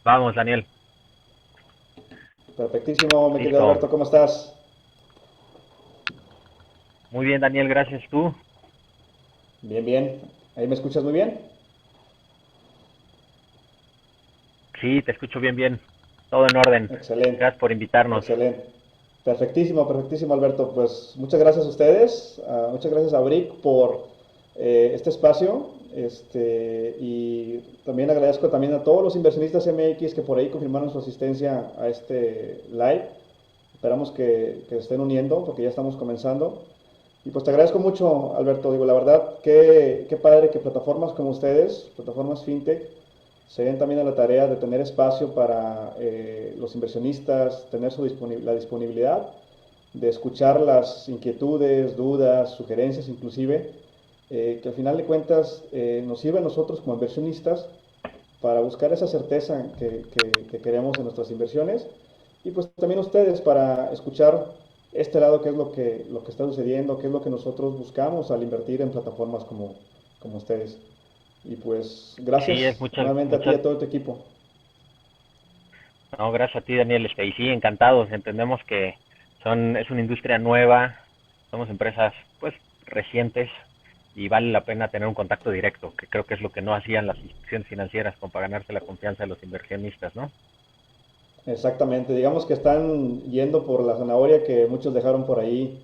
Vamos, Daniel. Perfectísimo, mi querido Listo. Alberto, ¿cómo estás? Muy bien, Daniel, gracias. ¿Tú? Bien, bien. ¿Ahí me escuchas muy bien? Sí, te escucho bien, bien. Todo en orden. Excelente, Gracias por invitarnos. excelente. Perfectísimo, perfectísimo, Alberto. Pues muchas gracias a ustedes, muchas gracias a Brick por este espacio. Y también agradezco también a todos los inversionistas MX que por ahí confirmaron su asistencia a este live. Esperamos que se estén uniendo porque ya estamos comenzando. Y pues te agradezco mucho, Alberto. Digo, la verdad, qué padre que plataformas como ustedes, plataformas fintech, se den también a la tarea de tener espacio para los inversionistas, tener la disponibilidad de escuchar las inquietudes, dudas, sugerencias inclusive, que al final de cuentas nos sirve a nosotros como inversionistas para buscar esa certeza que queremos en nuestras inversiones y pues también ustedes para escuchar este lado, qué es lo que está sucediendo, qué es lo que nosotros buscamos al invertir en plataformas como ustedes. Y pues Sí, es gracias muchas, nuevamente a ti y muchas. a todo tu equipo. No, gracias a ti, Daniel. Y sí, encantados. Entendemos que es una industria nueva. Somos empresas, pues, recientes y vale la pena tener un contacto directo, que creo que es lo que no hacían las instituciones financieras como para ganarse la confianza de los inversionistas, ¿no? Exactamente, digamos que están yendo por la zanahoria que muchos dejaron por ahí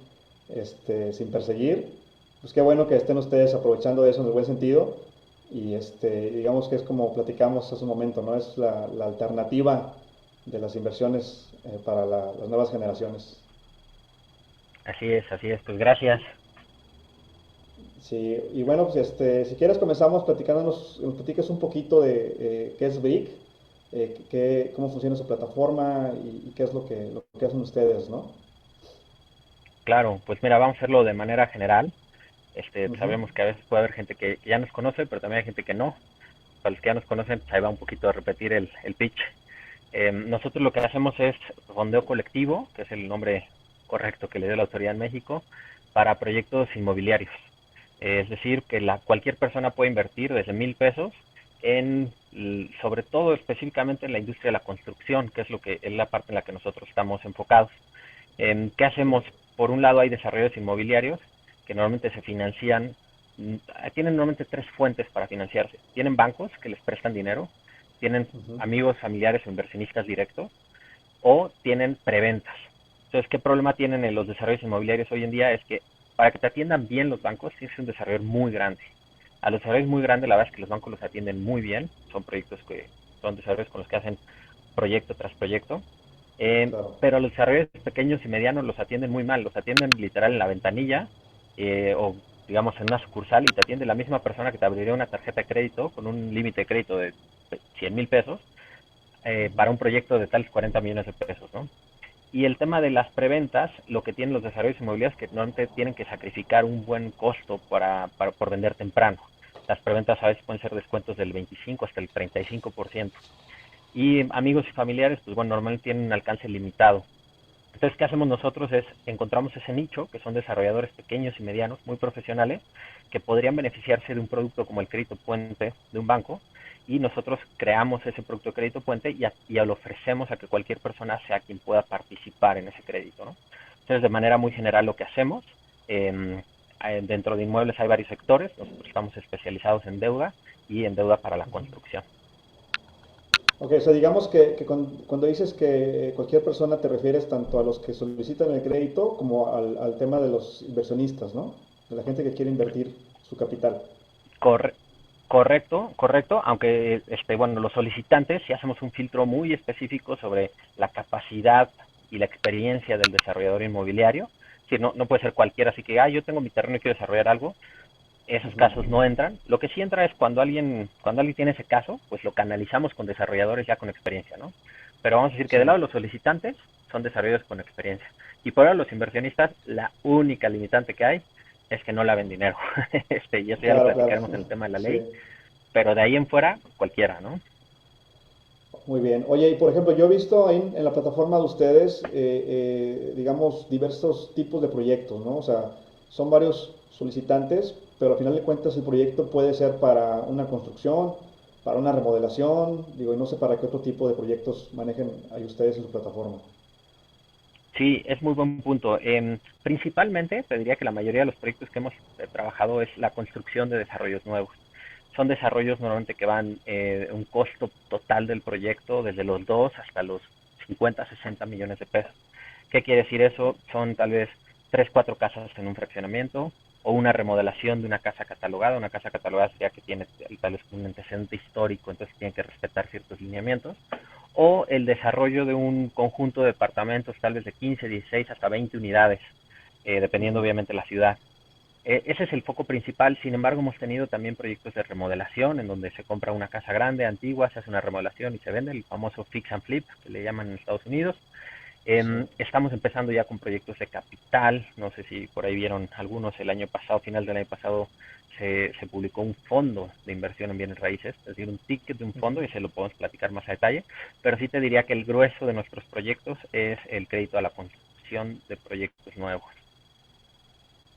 sin perseguir. Pues qué bueno que estén ustedes aprovechando de eso en el buen sentido. Y digamos que es como platicamos hace un momento, ¿no? Es la alternativa de las inversiones para las nuevas generaciones. Así es, así es. Pues gracias. Sí, y bueno, pues si quieres comenzamos platicándonos, nos platicas un poquito de qué es Brick, cómo funciona su plataforma y qué es lo que hacen ustedes, ¿no? Claro, pues mira, vamos a hacerlo de manera general. Ujú. Sabemos que a veces puede haber gente que ya nos conoce, pero también hay gente que no. Para los que ya nos conocen, pues ahí va un poquito a repetir el pitch. Nosotros lo que hacemos es fondeo colectivo, que es el nombre correcto que le dio la autoridad en México, para proyectos inmobiliarios. Es decir, que cualquier persona puede invertir desde 1,000 pesos sobre todo específicamente en la industria de la construcción, que es lo que es la parte en la que nosotros estamos enfocados. ¿Qué Sí. hacemos? Por un lado hay desarrollos inmobiliarios que normalmente se financian, tienen normalmente tres fuentes para financiarse. Tienen bancos que les prestan dinero, tienen Ujú. amigos, familiares o inversionistas directos, o tienen preventas. Entonces, ¿qué problema tienen en los desarrollos inmobiliarios hoy en día? Es que para que te atiendan bien los bancos, tienes un desarrollador muy grande. A los desarrolladores muy grandes, la verdad es que los bancos los atienden muy bien. Son proyectos que son desarrolladores con los que hacen proyecto tras proyecto. Claro. Pero los desarrolladores pequeños y medianos los atienden muy mal. Los atienden literal en la ventanilla o digamos en una sucursal y te atiende la misma persona que te abriría una tarjeta de crédito con un límite de crédito de 100,000 pesos para un proyecto de tales 40 millones de pesos, ¿no? Y el tema de las preventas, lo que tienen los desarrollos inmobiliarios es que normalmente tienen que sacrificar un buen costo por vender temprano. Las preventas a veces pueden ser descuentos del 25 hasta el 35%. Y amigos y familiares, pues bueno, normalmente tienen un alcance limitado. Entonces, ¿qué hacemos nosotros? Es encontramos ese nicho, que son desarrolladores pequeños y medianos, muy profesionales, que podrían beneficiarse de un producto como el crédito puente de un banco, y nosotros creamos ese producto de crédito puente y lo ofrecemos a que cualquier persona sea quien pueda participar en ese crédito, ¿no? Entonces, de manera muy general, lo que hacemos, eh, dentro de inmuebles hay varios sectores, nosotros estamos especializados en deuda y en deuda para la construcción. Ok, o sea, digamos que cuando dices que cualquier persona te refieres tanto a los que solicitan el crédito como al tema de los inversionistas, ¿no? De la gente que quiere invertir su capital. Corre- Correcto, correcto, aunque bueno, los solicitantes si hacemos un filtro muy específico sobre la capacidad y la experiencia del desarrollador inmobiliario. Si no, no puede ser cualquiera, así que yo tengo mi terreno y quiero desarrollar algo, esos Ujú. casos no entran. Lo que sí entra es cuando alguien tiene ese caso, pues lo canalizamos con desarrolladores ya con experiencia, ¿no? Pero vamos a decir que del Sí, lado de los solicitantes son desarrolladores con experiencia. Y por ahora los inversionistas, la única limitante que hay es que no laven dinero. Y eso ya lo claro, claro. platicaremos en el tema de la ley, Sí, pero de ahí en fuera, cualquiera, ¿no? muy bien. Oye, y por ejemplo, yo he visto ahí en la plataforma de ustedes, digamos, diversos tipos de proyectos, ¿no? O sea, son varios solicitantes, pero al final de cuentas el proyecto puede ser para una construcción, para una remodelación, digo, y no sé para qué otro tipo de proyectos manejen ahí ustedes en su plataforma. Sí, es muy buen punto. Principalmente, te diría que la mayoría de los proyectos que hemos trabajado es la construcción de desarrollos nuevos. Son desarrollos normalmente que van un costo total del proyecto desde los 2 hasta los 50, 60 millones de pesos. ¿Qué quiere decir eso? Son tal vez 3, 4 casas en un fraccionamiento o una remodelación de una casa catalogada. Una casa catalogada sería que tiene tal vez un antecedente histórico, entonces tiene que respetar ciertos lineamientos o el desarrollo de un conjunto de departamentos tal vez de 15, 16 hasta 20 unidades, dependiendo Ujú. obviamente de la ciudad. Ese es el foco principal. Sin embargo, hemos tenido también proyectos de remodelación en donde se compra una casa grande, antigua, se hace una remodelación y se vende, el famoso fix and flip que le llaman en Estados Unidos. Sí. Estamos empezando ya con proyectos de capital. No sé si por ahí vieron algunos el año pasado, final del año pasado, se publicó un fondo de inversión en bienes raíces, es decir, un ticket de un Ujú. fondo y se lo podemos platicar más a detalle. Pero sí te diría que el grueso de nuestros proyectos es el crédito a la construcción de proyectos nuevos.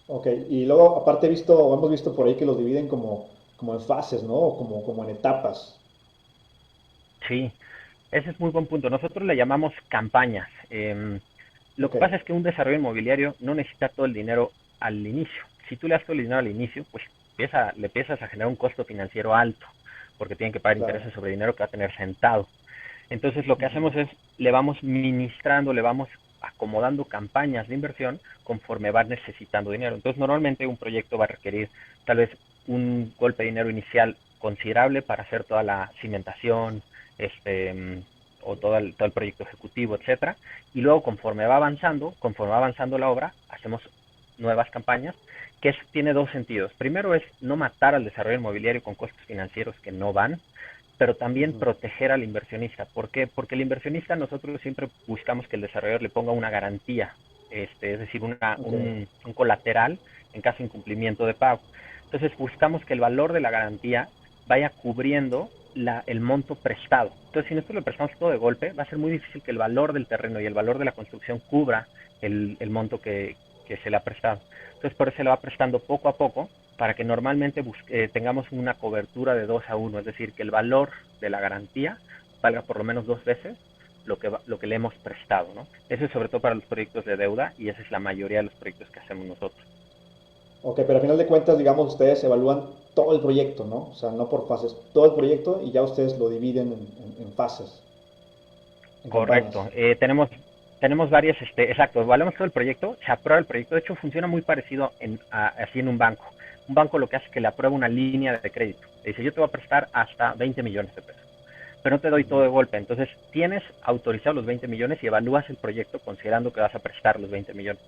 Ok, y luego aparte he visto, o hemos visto por ahí que los dividen como en fases, ¿no? O como en etapas. Sí, ese es muy buen punto. Nosotros le llamamos campañas. Lo Ok, que pasa es que un desarrollo inmobiliario no necesita todo el dinero al inicio. Si tú le das todo el dinero al inicio, pues le empiezas a generar un costo financiero alto, porque tienen que pagar claro. intereses sobre dinero que va a tener sentado. Entonces lo que Ujú. hacemos es, le vamos ministrando, le vamos acomodando campañas de inversión conforme va necesitando dinero. Entonces normalmente un proyecto va a requerir tal vez un golpe de dinero inicial considerable para hacer toda la cimentación, este, o todo el proyecto ejecutivo, etcétera. Y luego conforme va avanzando la obra, hacemos nuevas campañas, que tiene dos sentidos. Primero es no matar al desarrollo inmobiliario con costos financieros que no van, pero también Ujú. proteger al inversionista. ¿Por qué? Porque el inversionista nosotros siempre buscamos que el desarrollador le ponga una garantía, es decir, Ok, un colateral en caso de incumplimiento de pago. Entonces buscamos que el valor de la garantía vaya cubriendo el monto prestado. Entonces, si nosotros le prestamos todo de golpe, va a ser muy difícil que el valor del terreno y el valor de la construcción cubra el monto que se le ha prestado. Entonces, por eso se le va prestando poco a poco para que normalmente tengamos una cobertura de 2 a 1, es decir, que el valor de la garantía valga por lo menos 2 veces lo que le hemos prestado, ¿no? Eso es sobre todo para los proyectos de deuda y esa es la mayoría de los proyectos que hacemos nosotros. ok, pero al final de cuentas, digamos, ustedes evalúan todo el proyecto, ¿no? O sea, no por fases, todo el proyecto y ya ustedes lo dividen en fases, en campañas. Correcto. Tenemos varias, exacto, evaluamos todo el proyecto, se aprueba el proyecto, de hecho funciona muy parecido así en un banco. Un banco lo que hace es que le aprueba una línea de crédito. Le dice, yo te voy a prestar hasta 20 millones de pesos, pero no te doy todo Ujú. de golpe. Entonces tienes autorizado los 20 millones y evalúas el proyecto considerando que vas a prestar los 20 millones.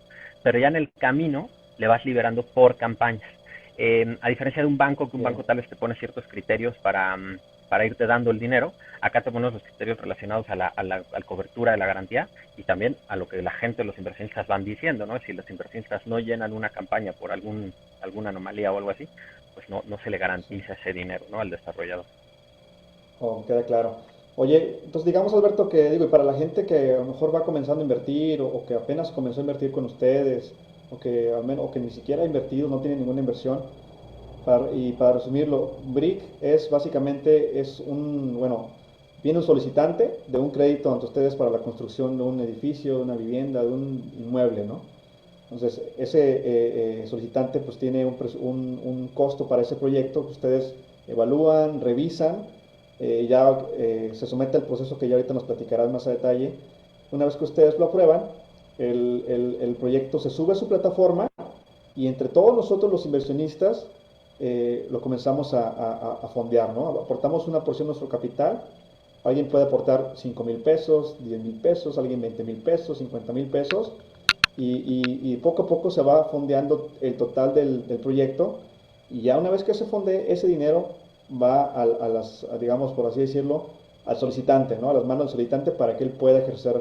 Pero ya en el camino le vas liberando por campañas. A diferencia de un banco, que un Bien. banco tal vez te pone ciertos criterios para irte dando el dinero, acá te ponemos los criterios relacionados a la cobertura de la garantía y también a lo que la gente, los inversionistas van diciendo, ¿no? Si los inversionistas no llenan una campaña por alguna anomalía o algo así, pues no se le Sí. garantiza ese dinero, ¿no? Al desarrollador. Oh, queda claro. Oye, entonces digamos, Alberto, que digo, y para la gente que a lo mejor va comenzando a invertir o que apenas comenzó a invertir con ustedes, o que al menos, o que ni siquiera ha invertido, no tiene ninguna inversión, y para resumirlo, BRIC es básicamente es un, bueno, viene un solicitante de un crédito ante ustedes para la construcción de un edificio, de una vivienda, de un inmueble, ¿no? Entonces, ese solicitante pues tiene un costo para ese proyecto que ustedes evalúan, revisan, ya se somete al proceso que ya ahorita nos platicarás más a detalle. Una vez que ustedes lo aprueban, el proyecto se sube a su plataforma y entre todos nosotros los inversionistas lo comenzamos a fondear, ¿no? Aportamos una porción de nuestro capital, alguien puede aportar 5,000 pesos, 10,000 pesos, alguien 20,000 pesos, 50,000 pesos, y poco a poco se va fondeando el total del proyecto, y ya una vez que se fonde ese dinero va digamos por así decirlo, al solicitante, ¿no? A las manos del solicitante para que él pueda ejercer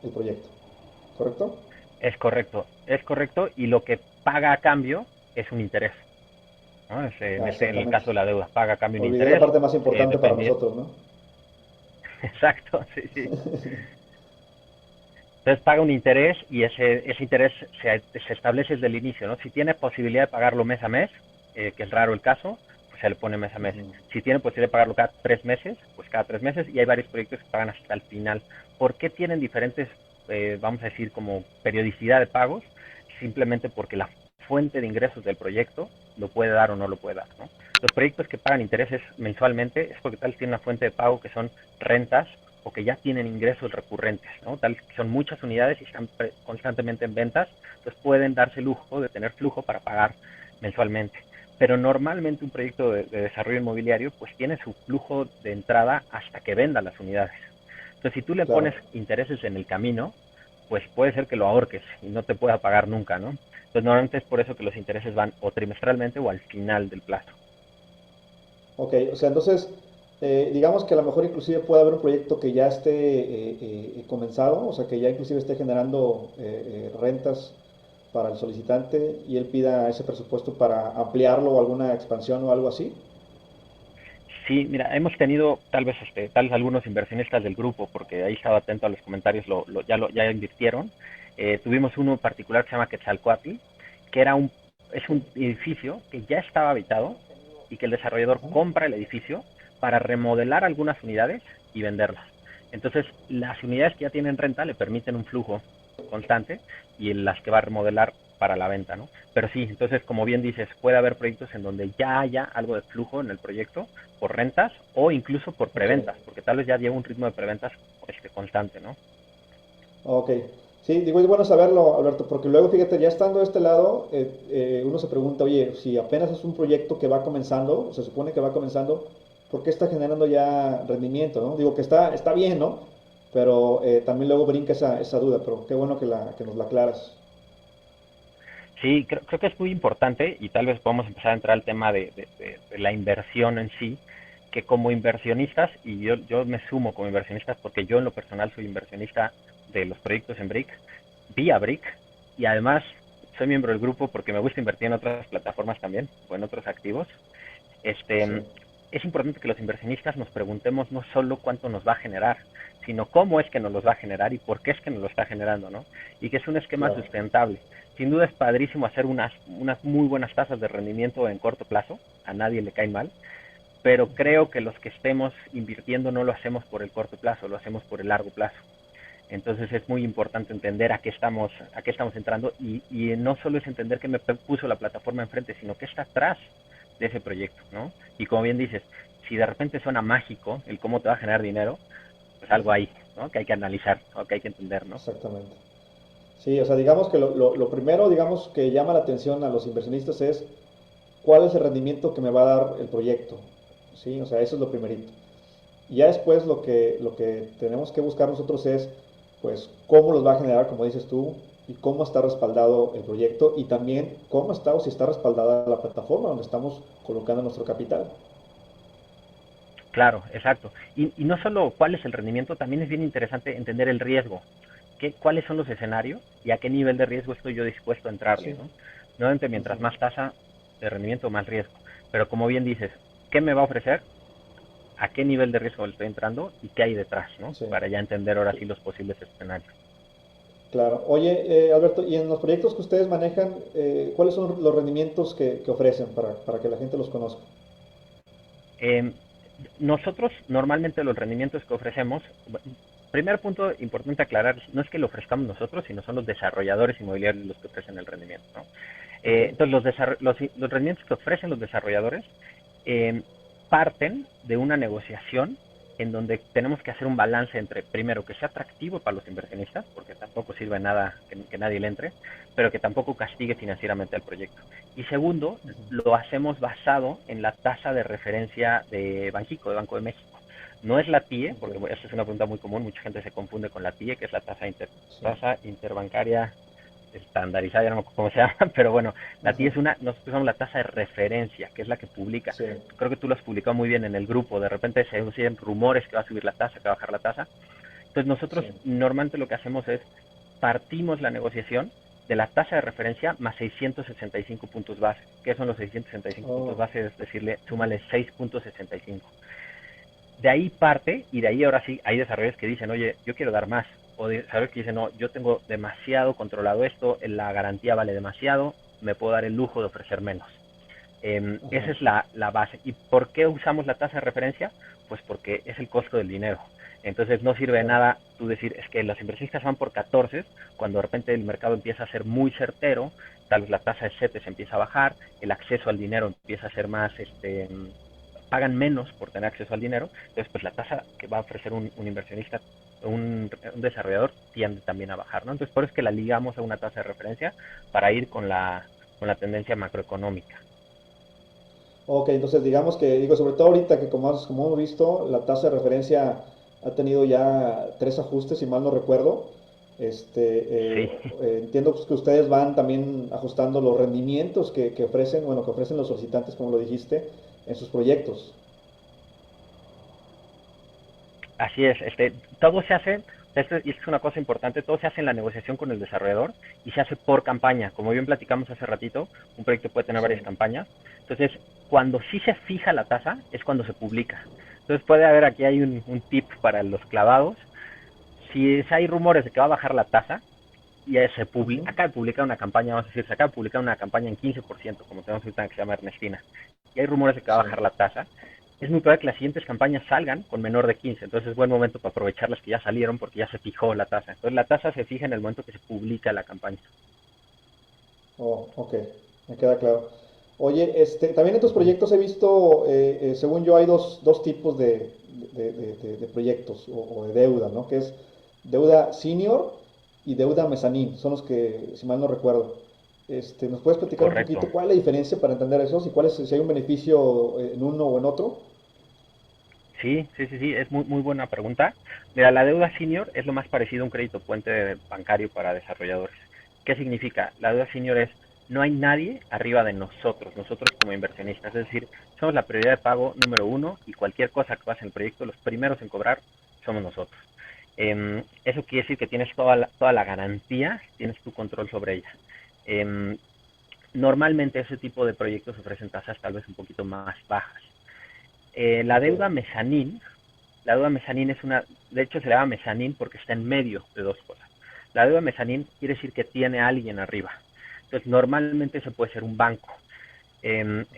el proyecto, ¿correcto? Es correcto, y lo que paga a cambio es un interés, ¿no? Ah, En el exactamente. caso de la deuda, paga a cambio un Olvidé la interés, parte más importante para dependiendo. nosotros, ¿no? Exacto, sí, sí. Entonces paga un interés y ese interés se establece desde el inicio, ¿no? Si tiene posibilidad de pagarlo mes a mes, que es raro el caso, pues se le pone mes a mes. Ujú. Si tiene posibilidad de pagarlo cada 3 meses, pues cada 3 meses, y hay varios proyectos que pagan hasta el final. ¿Por qué tienen diferentes, vamos a decir, como periodicidad de pagos? Simplemente porque la fuente de ingresos del proyecto lo puede dar o no lo puede dar, ¿no? Los proyectos que pagan intereses mensualmente es porque tal tienen una fuente de pago que son rentas o que ya tienen ingresos recurrentes, ¿no? Tal que son muchas unidades y están constantemente en ventas, entonces pueden darse el lujo de tener flujo para pagar mensualmente. Pero normalmente un proyecto de desarrollo inmobiliario pues tiene su flujo de entrada hasta que venda las unidades. Entonces si tú le pones Claro. intereses en el camino, pues puede ser que lo ahorques y no te pueda pagar nunca, ¿no? Entonces normalmente es por eso que los intereses van o trimestralmente o al final del plazo. Ok, o sea, entonces, digamos que a lo mejor inclusive puede haber un proyecto que ya esté comenzado, o sea, que ya inclusive esté generando rentas para el solicitante y él pida ese presupuesto para ampliarlo o alguna expansión o algo así. Sí, mira, hemos tenido tal vez algunos inversionistas del grupo, porque ahí estaba atento a los comentarios, ya invirtieron. Tuvimos uno particular que se llama Quetzalcoatl, que es un edificio que ya estaba habitado y que el desarrollador Ajá. compra el edificio para remodelar algunas unidades y venderlas. Entonces, las unidades que ya tienen renta le permiten un flujo constante y en las que va a remodelar para la venta, ¿no? Pero sí, entonces, como bien dices, puede haber proyectos en donde ya haya algo de flujo en el proyecto por rentas o incluso por Ok, preventas, porque tal vez ya lleva un ritmo de preventas constante, ¿no? ok. Sí, digo, es bueno saberlo, Alberto, porque luego, fíjate, ya estando de este lado, uno se pregunta, oye, si apenas es un proyecto que va comenzando, se supone que va comenzando, ¿por qué está generando ya rendimiento, no? Digo que está bien, ¿no? Pero también luego brinca esa duda, pero qué bueno que nos la aclaras. Sí, creo que es muy importante y tal vez podemos empezar a entrar al tema de la inversión en sí, que como inversionistas, y yo me sumo como inversionistas porque yo en lo personal soy inversionista de los proyectos en Brick, vía Brick, y además soy miembro del grupo porque me gusta invertir en otras plataformas también o en otros activos. Sí, Este, es importante que los inversionistas nos preguntemos no solo cuánto nos va a generar, sino cómo es que nos los va a generar y por qué es que nos lo está generando, ¿no? Y que es un esquema claro. sustentable. Sin duda es padrísimo hacer unas muy buenas tasas de rendimiento en corto plazo, a nadie le cae mal, pero creo que los que estemos invirtiendo no lo hacemos por el corto plazo, lo hacemos por el largo plazo. Entonces es muy importante entender a qué estamos entrando y no solo es entender qué me puso la plataforma enfrente, sino qué está atrás de ese proyecto, ¿no? Y como bien dices, si de repente suena mágico el cómo te va a generar dinero, pues algo ahí, ¿no? Que hay que analizar, o que hay que entender, ¿no? Exactamente. Sí, o sea, digamos que lo primero, digamos, que llama la atención a los inversionistas es cuál es el rendimiento que me va a dar el proyecto. Sí, o sea, eso es lo primerito. Y ya después lo que tenemos que buscar nosotros es, pues, cómo los va a generar, como dices tú, y cómo está respaldado el proyecto y también cómo está o si está respaldada la plataforma donde estamos colocando nuestro capital. Claro, exacto. Y no solo cuál es el rendimiento, también es bien interesante entender el riesgo. ¿Cuáles son los escenarios y a qué nivel de riesgo estoy yo dispuesto a entrarle, Sí. ¿no? Nuevamente, mientras Ujú. más tasa de rendimiento, más riesgo. Pero como bien dices, ¿qué me va a ofrecer? ¿A qué nivel de riesgo le estoy entrando? ¿Y qué hay detrás, ¿no? Sí. Para ya entender ahora sí los posibles escenarios. Claro. Oye, Alberto, y en los proyectos que ustedes manejan, ¿cuáles son los rendimientos que ofrecen para que la gente los conozca? Eh, Nosotros normalmente los rendimientos que ofrecemos, primer punto importante aclarar, no es que lo ofrezcamos nosotros, sino son los desarrolladores inmobiliarios los que ofrecen el rendimiento, ¿no? Ok. Entonces los rendimientos que ofrecen los desarrolladores eh, parten de una negociación en donde tenemos que hacer un balance entre, primero, que sea atractivo para los inversionistas, porque tampoco sirve nada que nadie le entre, pero que tampoco castigue financieramente al proyecto. Y segundo, lo hacemos basado en la tasa de referencia de Banxico, de Banco de México. No es la TIE, Ok. porque esta es una pregunta muy común, mucha gente se confunde con la TIE, que es la Sí. tasa interbancaria estandarizada, ya no me acuerdo cómo se llama, pero bueno, la TIE Ajá. es nosotros usamos la tasa de referencia, que es la que publica. Sí. Creo que tú lo has publicado muy bien en el grupo, de repente se oyen rumores que va a subir la tasa, que va a bajar la tasa. Entonces nosotros Sí. normalmente lo que hacemos es partimos la negociación de la tasa de referencia más 665 puntos base. ¿Qué son los 665 puntos Oh. base? Es decirle, súmale 6.65. De ahí parte, y de ahí ahora sí hay desarrolladores que dicen, oye, yo quiero dar más. O desarrolladores que dicen, no, yo tengo demasiado controlado esto, la garantía vale demasiado, me puedo dar el lujo de ofrecer menos. Esa Ajá. es la base. ¿Y por qué usamos la tasa de referencia? Pues porque es el costo del dinero. Entonces no sirve de Claro. nada tú decir, es que los inversionistas van por 14, cuando de repente el mercado empieza a ser muy certero, tal vez la tasa de CETES empieza a bajar, el acceso al dinero empieza a ser más, pagan menos por tener acceso al dinero, entonces pues la tasa que va a ofrecer un inversionista, un desarrollador, tiende también a bajar, ¿no? Entonces por eso es que la ligamos a una tasa de referencia para ir con la tendencia macroeconómica. Ok, entonces digamos que, digo, sobre todo ahorita que como hemos visto, la tasa de referencia ha tenido ya 3 ajustes, si mal no recuerdo. Sí, Entiendo pues, que ustedes van también ajustando los rendimientos que ofrecen, bueno, que ofrecen los solicitantes, como lo dijiste, en sus proyectos. así es, todo se hace, y es una cosa importante, todo se hace en la negociación con el desarrollador y se hace por campaña. Como bien platicamos hace ratito, un proyecto puede tener Sí. varias campañas. Entonces, cuando sí se fija la tasa, es cuando se publica. Entonces puede haber, aquí hay un tip para los clavados. Si hay rumores de que va a bajar la tasa, y Ujú. acaba de publicar una campaña, vamos a decir, se acaba de publicar una campaña en 15%, como tenemos ahorita que se llama Ernestina, y hay rumores de que va a Sí. bajar la tasa, es muy probable que las siguientes campañas salgan con menor de 15, entonces es buen momento para aprovechar las que ya salieron porque ya se fijó la tasa. Entonces la tasa se fija en el momento que se publica la campaña. Oh, ok, me queda claro. Oye, también en tus Ujú. proyectos he visto, según yo, hay dos tipos de proyectos o de deuda, ¿no? Que es deuda senior y deuda mezanín. Son los que, si mal no recuerdo. ¿Nos puedes platicar un Correcto. poquito cuál es la diferencia para entender eso? Si, si hay un beneficio en uno o en otro. Sí, es muy buena pregunta. Mira, la deuda senior es lo más parecido a un crédito puente bancario para desarrolladores. ¿Qué significa? La deuda senior es, no hay nadie arriba de nosotros como inversionistas, es decir, somos la prioridad de pago número uno y cualquier cosa que pase en el proyecto, los primeros en cobrar somos nosotros. Eso quiere decir que tienes toda la garantía, tienes tu control sobre ella. Em, Normalmente ese tipo de proyectos ofrecen tasas tal vez un poquito más bajas. La Ok, deuda mezanín, la deuda mezanín es una, de hecho se le llama mezanín porque está en medio de dos cosas. La deuda mezanín quiere decir que tiene a alguien arriba. Entonces normalmente se puede ser un banco.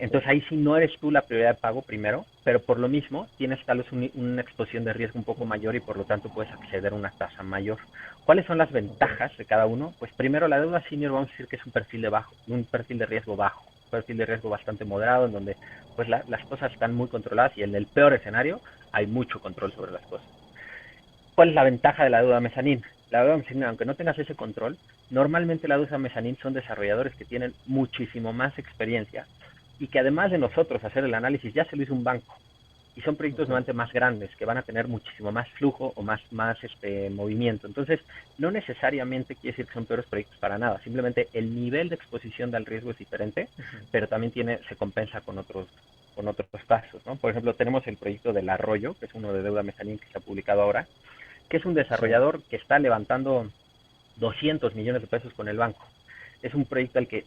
ok, Entonces ahí sí no eres tú la prioridad de pago primero, pero por lo mismo tienes tal vez una exposición de riesgo un poco mayor y por lo tanto puedes acceder a una tasa mayor. ¿Cuáles son las ok. ventajas de cada uno? Pues primero la deuda senior vamos a decir que es un perfil de riesgo bajo, un perfil de riesgo bastante moderado en donde pues las cosas están muy controladas y en el peor escenario hay mucho control sobre las cosas. ¿Cuál es la ventaja de la deuda mezanín? La deuda mezanín, aunque no tengas ese control, normalmente la deuda mezanín son desarrolladores que tienen muchísimo más experiencia y que además de nosotros hacer el análisis ya se lo hizo un banco. Y son proyectos Ok. normalmente más grandes, que van a tener muchísimo más flujo o más movimiento. Entonces, no necesariamente quiere decir que son peores proyectos para nada. Simplemente el nivel de exposición del riesgo es diferente, pero también se compensa con otros pasos, ¿no? Por ejemplo, tenemos el proyecto del Arroyo, que es uno de deuda mezanín que se ha publicado ahora, que es un Sí. desarrollador que está levantando 200 millones de pesos con el banco. Es un proyecto al que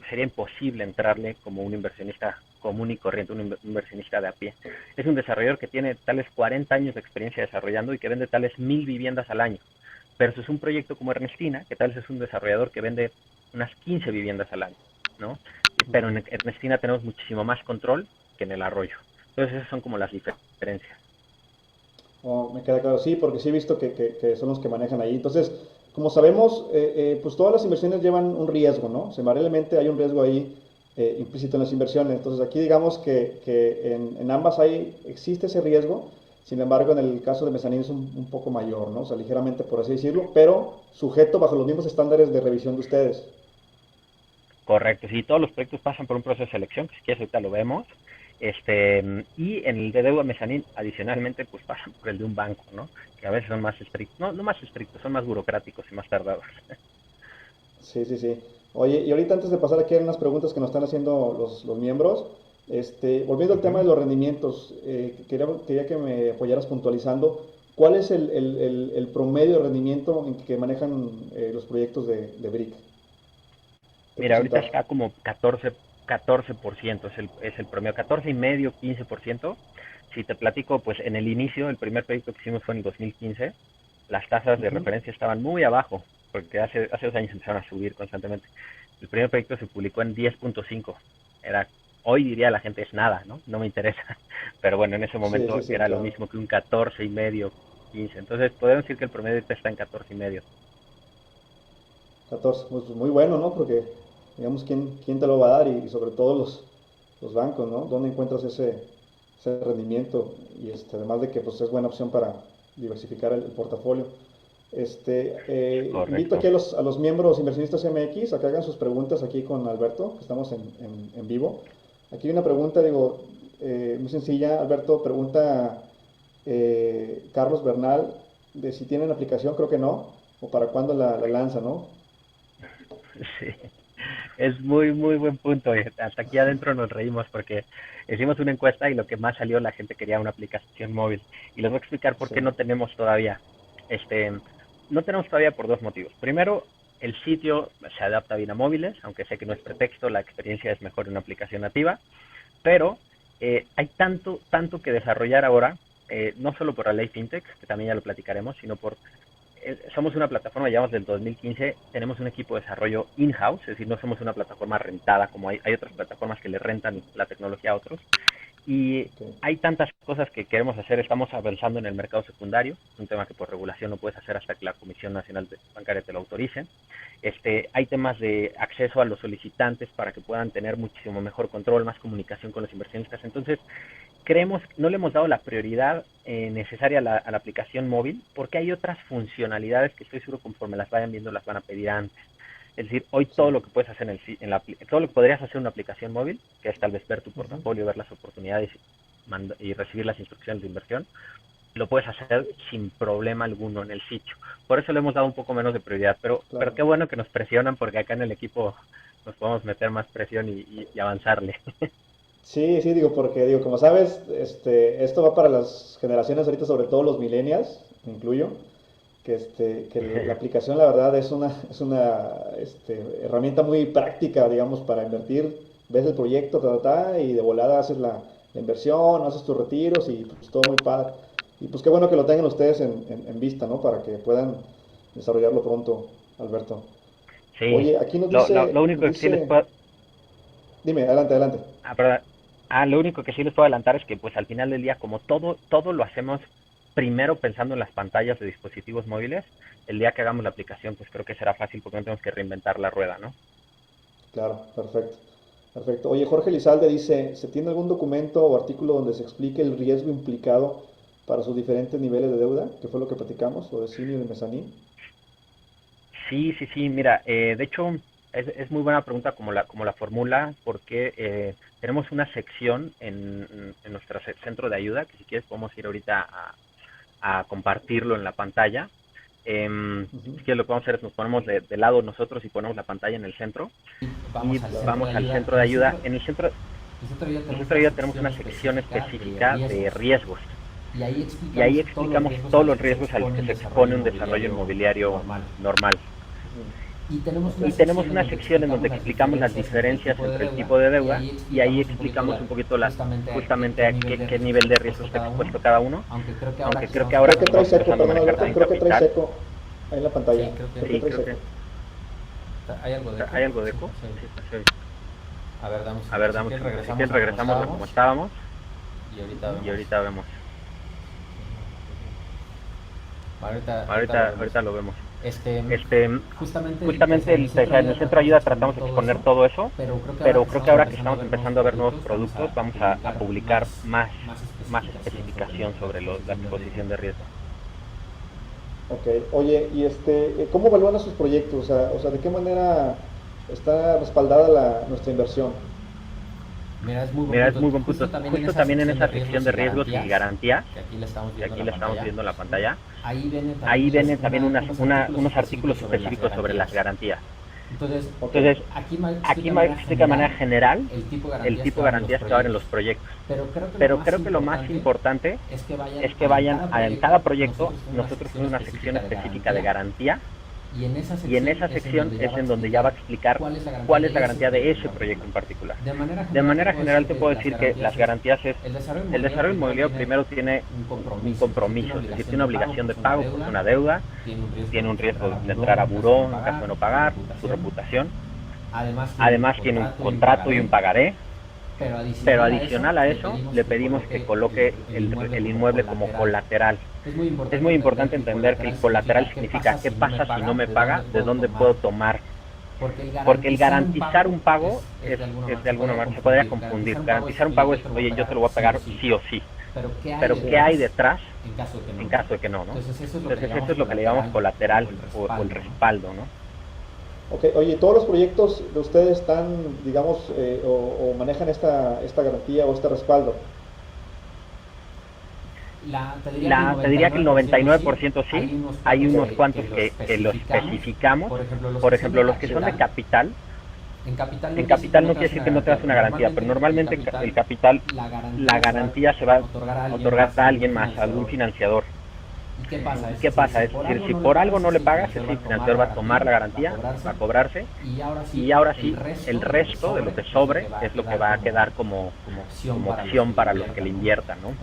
sería imposible entrarle como un inversionista común y corriente, un inversionista de a pie. Es un desarrollador que tiene tales 40 años de experiencia desarrollando y que vende tales 1,000 viviendas al año, versus un proyecto como Ernestina, que tal vez es un desarrollador que vende unas 15 viviendas al año, ¿no? Pero en Ernestina tenemos muchísimo más control que en el Arroyo. Entonces esas son como las diferencias. Oh, me queda claro, sí, porque sí he visto que son los que manejan ahí. Entonces, como sabemos, pues todas las inversiones llevan un riesgo, ¿no? Semarialmente hay un riesgo ahí implícito en las inversiones. Entonces, aquí digamos que en ambas existe ese riesgo. Sin embargo, en el caso de mezanín es un poco mayor, ¿no? O sea, ligeramente por así decirlo, pero sujeto bajo los mismos estándares de revisión de ustedes. Correcto, sí, todos los proyectos pasan por un proceso de selección, que si quieres ahorita lo vemos. Y en el de deuda mezanín, adicionalmente, pues pasan por el de un banco, ¿no? Que a veces son más estrictos, no más estrictos, son más burocráticos y más tardados. Sí, sí, sí. Oye, y ahorita antes de pasar aquí a unas preguntas que nos están haciendo los miembros, volviendo al tema Ujú. de los rendimientos, quería que me apoyaras puntualizando, ¿cuál es el promedio de rendimiento en que manejan los proyectos de BRIC, de Mira, ahorita porcentaje? está como 14% es el promedio, 14,5, 15%. Si te platico, pues en el inicio, el primer proyecto que hicimos fue en el 2015, las tasas de Ujú. referencia estaban muy abajo, porque hace 2 años empezaron a subir constantemente. El primer proyecto se publicó en 10,5, era Hoy diría la gente es nada, ¿no? No me interesa. Pero bueno, en ese Sí, momento sí, sí, era lo claro. mismo que un 14,5, 15. Entonces podemos decir que el promedio ahorita está en 14,5. 14, pues muy bueno, ¿no? Porque, digamos, ¿quién te lo va a dar? Y sobre todo los bancos, ¿no? ¿Dónde encuentras ese rendimiento? Y además de que pues, es buena opción para diversificar el portafolio. Invito Correcto. aquí a los miembros inversionistas MX a que hagan sus preguntas aquí con Alberto, que estamos en vivo. Aquí hay una pregunta, digo, muy sencilla. Alberto pregunta Carlos Bernal de si tienen aplicación, creo que no, o para cuándo la lanza, ¿no? Sí, es muy, muy buen punto. Y hasta aquí adentro nos reímos porque hicimos una encuesta y lo que más salió, la gente quería una aplicación móvil. Y les voy a explicar por Sí, qué no tenemos todavía. Este, no tenemos todavía por dos motivos. Primero, el sitio se adapta bien a móviles, aunque sé que no es pretexto, la experiencia es mejor en una aplicación nativa, pero hay tanto, tanto que desarrollar ahora, no solo por la ley FinTech, que también ya lo platicaremos, sino por somos una plataforma, llevamos del 2015, tenemos un equipo de desarrollo in-house, es decir, no somos una plataforma rentada como hay otras plataformas que le rentan la tecnología a otros. Y ok. hay tantas cosas que queremos hacer, estamos avanzando en el mercado secundario, un tema que por regulación no puedes hacer hasta que la Comisión Nacional Bancaria te lo autorice. Hay temas de acceso a los solicitantes para que puedan tener muchísimo mejor control, más comunicación con los inversionistas. Entonces, creemos, no le hemos dado la prioridad necesaria a la aplicación móvil porque hay otras funcionalidades que estoy seguro conforme las vayan viendo las van a pedir antes. Es decir, hoy Sí, todo lo que puedes hacer todo lo que podrías hacer en una aplicación móvil, que es tal vez ver tu ujú, portafolio, ver las oportunidades y recibir las instrucciones de inversión, lo puedes hacer sin problema alguno en el sitio. Por eso le hemos dado un poco menos de prioridad, pero claro. qué bueno que nos presionan porque acá en el equipo nos podemos meter más presión y avanzarle. Sí, sí, digo, porque digo, como sabes, esto va para las generaciones ahorita, sobre todo los millennials, me incluyo, que la aplicación, la verdad, es una herramienta muy práctica, digamos, para invertir. Ves el proyecto, y de volada haces la inversión, haces tus retiros y pues todo muy padre. Y pues qué bueno que lo tengan ustedes en vista, ¿no? Para que puedan desarrollarlo pronto, Alberto. Sí, Oye, aquí lo único que sí les puedo, dime, adelante, adelante. perdón. Lo único que sí les puedo adelantar es que pues al final del día, como todo lo hacemos primero pensando en las pantallas de dispositivos móviles, el día que hagamos la aplicación pues creo que será fácil porque no tenemos que reinventar la rueda, ¿no? Claro, perfecto. Perfecto. Oye, Jorge Lizalde dice, ¿se tiene algún documento o artículo donde se explique el riesgo implicado para sus diferentes niveles de deuda? Que fue lo que platicamos, lo de senior y mezzanine. Sí, sí, sí, mira, de hecho es muy buena pregunta como la formula, porque tenemos una sección en nuestro centro de ayuda, que si quieres podemos ir ahorita a compartirlo en la pantalla. Ujú, Si quieres lo que vamos a hacer es nos ponemos de lado nosotros y ponemos la pantalla en el centro y Vamos al claro. centro de vamos al ayuda. centro de ayuda. El centro de ayuda En el tenemos centro de una ayuda tenemos sección una sección específica de específica de riesgos. riesgos Y ahí y ahí explicamos explicamos todos los riesgos a los que un se desarrollo expone un desarrollo inmobiliario inmobiliario normal. normal. Ujú, Y tenemos ok, una Y tenemos sección en una donde sección en donde explicamos las explicamos las diferencias entre el diferencias tipo de entre el deuda tipo de y deuda ahí y ahí explicamos un poquito explicamos un poquito justamente justamente qué a nivel de qué riesgo nivel está de riesgo expuesto está cada uno. expuesto cada uno, Aunque creo que ahora aunque que creo que estamos ahora creo que que empezando a trae estamos seco, manejar empezando a perdón manejar Alberto, también creo que trae capital. seco ahí en la pantalla. sí, creo Creo que que Sí, trae creo que seco. hay algo de eco. hay algo de Sí, eco. sí. Sí, no sé. A ver, damos A ver, si damos quieres un, si regresamos quieres a como regresamos a como estábamos estábamos y ahorita y vemos. ahorita vemos. Ahorita lo vemos. Ahorita lo vemos. Este, Este, justamente justamente en el en el centro centro de de ayuda ayuda tratamos tratamos de de exponer exponer todo todo eso, eso, pero creo que ahora pero que creo que estamos ahora que empezando estamos a ver nuevos empezando a ver nuevos productos, vamos productos, a vamos a publicar publicar más más especificación sobre especificación la sobre la exposición de riesgo. exposición de riesgo. Ok, oye, y ¿cómo evalúan a sus proyectos? O sea, ¿de qué manera está respaldada nuestra inversión? Mira, es muy buen Mira, es punto. muy buen punto. Justo también en esa sección de riesgos y garantías, Que aquí la estamos que viendo en aquí la la estamos pantalla, viendo en la pantalla, ahí vienen también unos específicos artículos sobre las específicos sobre las garantías. garantías. Entonces, Ok, Entonces, explica aquí de manera explica de manera general general el el tipo tipo de de garantías garantías que que va a va a haber haber en en los los proyectos. proyectos. Pero creo que lo más importante es que vayan en cada proyecto, nosotros tenemos una sección específica de garantía y en esa sección es en donde ya va a explicar cuál es la garantía de ese proyecto en particular. De manera general te puedo decir que las garantías es, el desarrollo inmobiliario primero tiene un compromiso, es decir, tiene una obligación de pago por una deuda, tiene un riesgo de entrar a buró en caso de no pagar, su reputación, además tiene un además tiene un contrato y un contrato y un pagaré. pagaré, Pero adicional a eso, le pedimos que coloque el inmueble como colateral. Es muy importante entender que el colateral significa qué pasa si no me paga, de dónde puedo tomar. Porque el garantizar un pago es de alguna manera, se podría confundir. Garantizar un pago es, oye, yo te lo voy a pagar sí o sí. Pero ¿qué hay detrás en caso de que no? Entonces eso es lo que le llamamos colateral o el respaldo, ¿no? Ok, oye, ¿todos los proyectos de ustedes están, digamos, o manejan esta garantía o este respaldo? Te diría que el 99% sí, hay unos cuantos que lo especificamos, por ejemplo, los que son de capital. En capital no quiere decir que no te das una garantía, pero normalmente el capital, la garantía se va a otorgar a alguien más, a algún financiador. ¿Y qué pasa? Es decir, si por algo no le pagas, el financiador va a tomar la garantía, va a cobrarse, y ahora sí, el resto de lo que sobre es lo que va a quedar como opción para los que le inviertan, ¿no?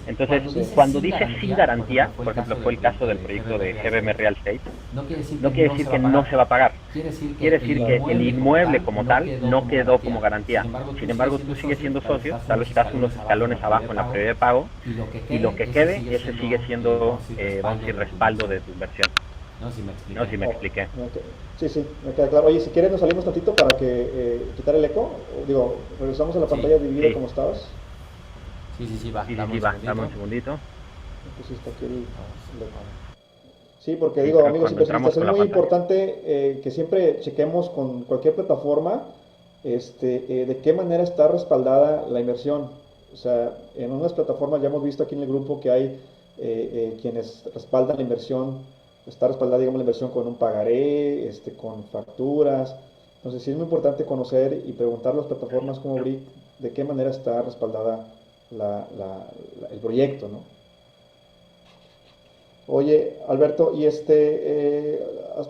Entonces, cuando dice sin garantía, por ejemplo, fue el caso del proyecto de GBM Real Estate, no quiere decir que no se va a pagar. Quiere decir que el inmueble como tal no quedó como garantía. Sin embargo, tú sigues siendo socio, tal vez estás unos escalones abajo en la prioridad de pago, y lo que quede, ese sigue siendo vamos a decir, respaldo de tu inversión. No, si me expliqué. Okay. Sí, me queda claro. Oye, si quieres nos salimos tantito para que quitar el eco. Digo, regresamos a la pantalla dividida como estabas. Sí, va. Dame un segundito. Entonces está aquí el sí, porque digo, amigos inversionistas, es muy importante que siempre chequemos con cualquier plataforma de qué manera está respaldada la inversión. O sea, en unas plataformas ya hemos visto aquí en el grupo que hay quienes respaldan la inversión, está respaldada, digamos, la inversión con un pagaré, con facturas. Entonces sí es muy importante conocer y preguntar a las plataformas como Brick de qué manera está respaldada el proyecto, ¿no? Oye, Alberto, y hasta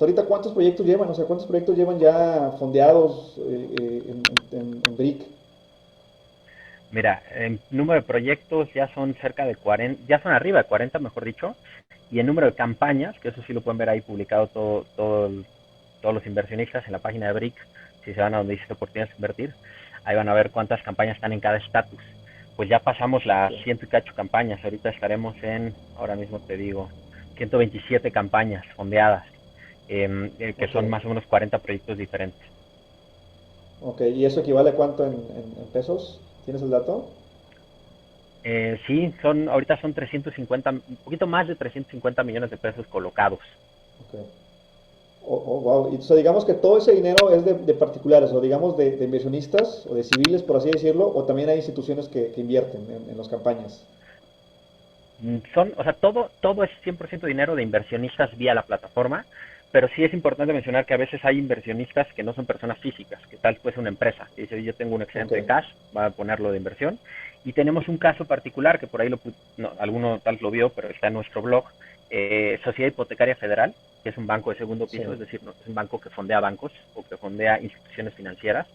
ahorita ¿cuántos proyectos llevan? O sea, ¿cuántos proyectos llevan ya fondeados en Brick? Mira, en número de proyectos ya son cerca de 40, ya son arriba de 40, mejor dicho, y en número de campañas, que eso sí lo pueden ver ahí publicado todos los inversionistas en la página de Brick, si se van a donde dice oportunidades de invertir, ahí van a ver cuántas campañas están en cada estatus. Pues ya pasamos las 100 y cacho campañas, ahorita estaremos ahora mismo te digo, 127 campañas fondeadas, que son más o menos 40 proyectos diferentes. Ok, ¿y eso equivale a cuánto en pesos? ¿Tienes el dato? Sí, ahorita son 350, un poquito más de 350 millones de pesos colocados. Ok. Wow. Y, o sea, digamos que todo ese dinero es de particulares, o digamos de inversionistas, o de civiles, por así decirlo, o también hay instituciones que invierten en las campañas. O sea, todo es 100% dinero de inversionistas vía la plataforma, pero sí es importante mencionar que a veces hay inversionistas que no son personas físicas, que tal pues una empresa, que dice, yo tengo un excedente de cash, va a ponerlo de inversión, y tenemos un caso particular, que por ahí alguno tal lo vio, pero está en nuestro blog, Sociedad Hipotecaria Federal, que es un banco de segundo piso, es decir, es un banco que fondea bancos o que fondea instituciones financieras,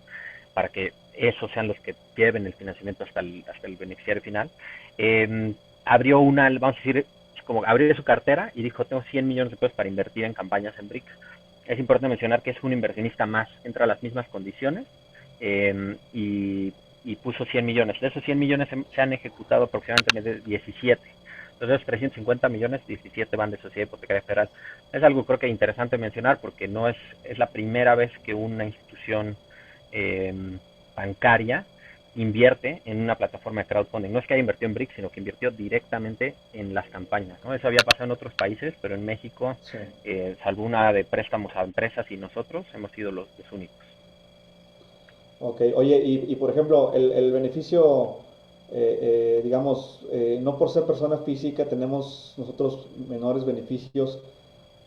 para que esos sean los que lleven el financiamiento hasta el beneficiario final. Abrió vamos a decir, como abrió su cartera y dijo, tengo 100 millones de pesos para invertir en campañas en Brick. Es importante mencionar que es un inversionista más, entra a las mismas condiciones y puso 100 millones. De esos 100 millones se han ejecutado aproximadamente 17. Entonces, 350 millones, 17 van de Sociedad Hipotecaria Federal. Es algo creo que interesante mencionar porque no es la primera vez que una institución bancaria invierte en una plataforma de crowdfunding. No es que haya invertido en Brick, sino que invirtió directamente en las campañas, ¿no? Eso había pasado en otros países, pero en México, salvo una de préstamos a empresas y nosotros, hemos sido los únicos. Ok, oye, y por ejemplo, el beneficio, digamos, no por ser persona física tenemos nosotros menores beneficios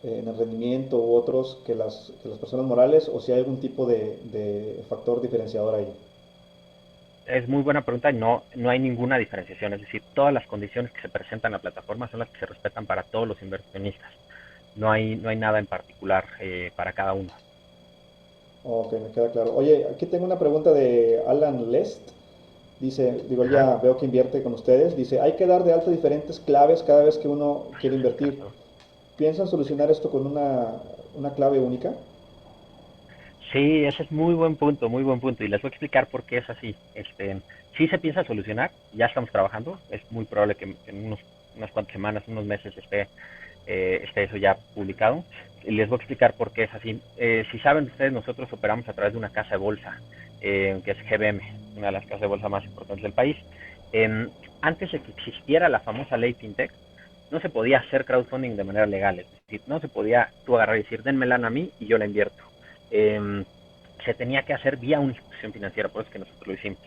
en el rendimiento u otros que las personas morales, o si hay algún tipo de factor diferenciador ahí. Es muy buena pregunta y no hay ninguna diferenciación. Es decir, todas las condiciones que se presentan en la plataforma son las que se respetan para todos los inversionistas. No hay nada en particular para cada uno. Ok, me queda claro. Oye, aquí tengo una pregunta de Alan Lest. Dice, digo, ya veo que invierte con ustedes. Dice, hay que dar de alta diferentes claves cada vez que uno quiere invertir. ¿Piensan solucionar esto con una clave única? Sí, ese es muy buen punto, y les voy a explicar por qué es así. Sí se piensa solucionar, ya estamos trabajando, es muy probable que en unas cuantas semanas, unos meses esté eso ya publicado. Y les voy a explicar por qué es así. Si saben ustedes, nosotros operamos a través de una casa de bolsa, que es GBM, una de las casas de bolsa más importantes del país. Eh, Antes de que existiera la famosa ley FinTech, no se podía hacer crowdfunding de manera legal, es decir, no se podía tú agarrar y decir, denme lana a mí y yo la invierto. Eh, Se tenía que hacer vía una institución financiera, por eso es que nosotros lo hicimos.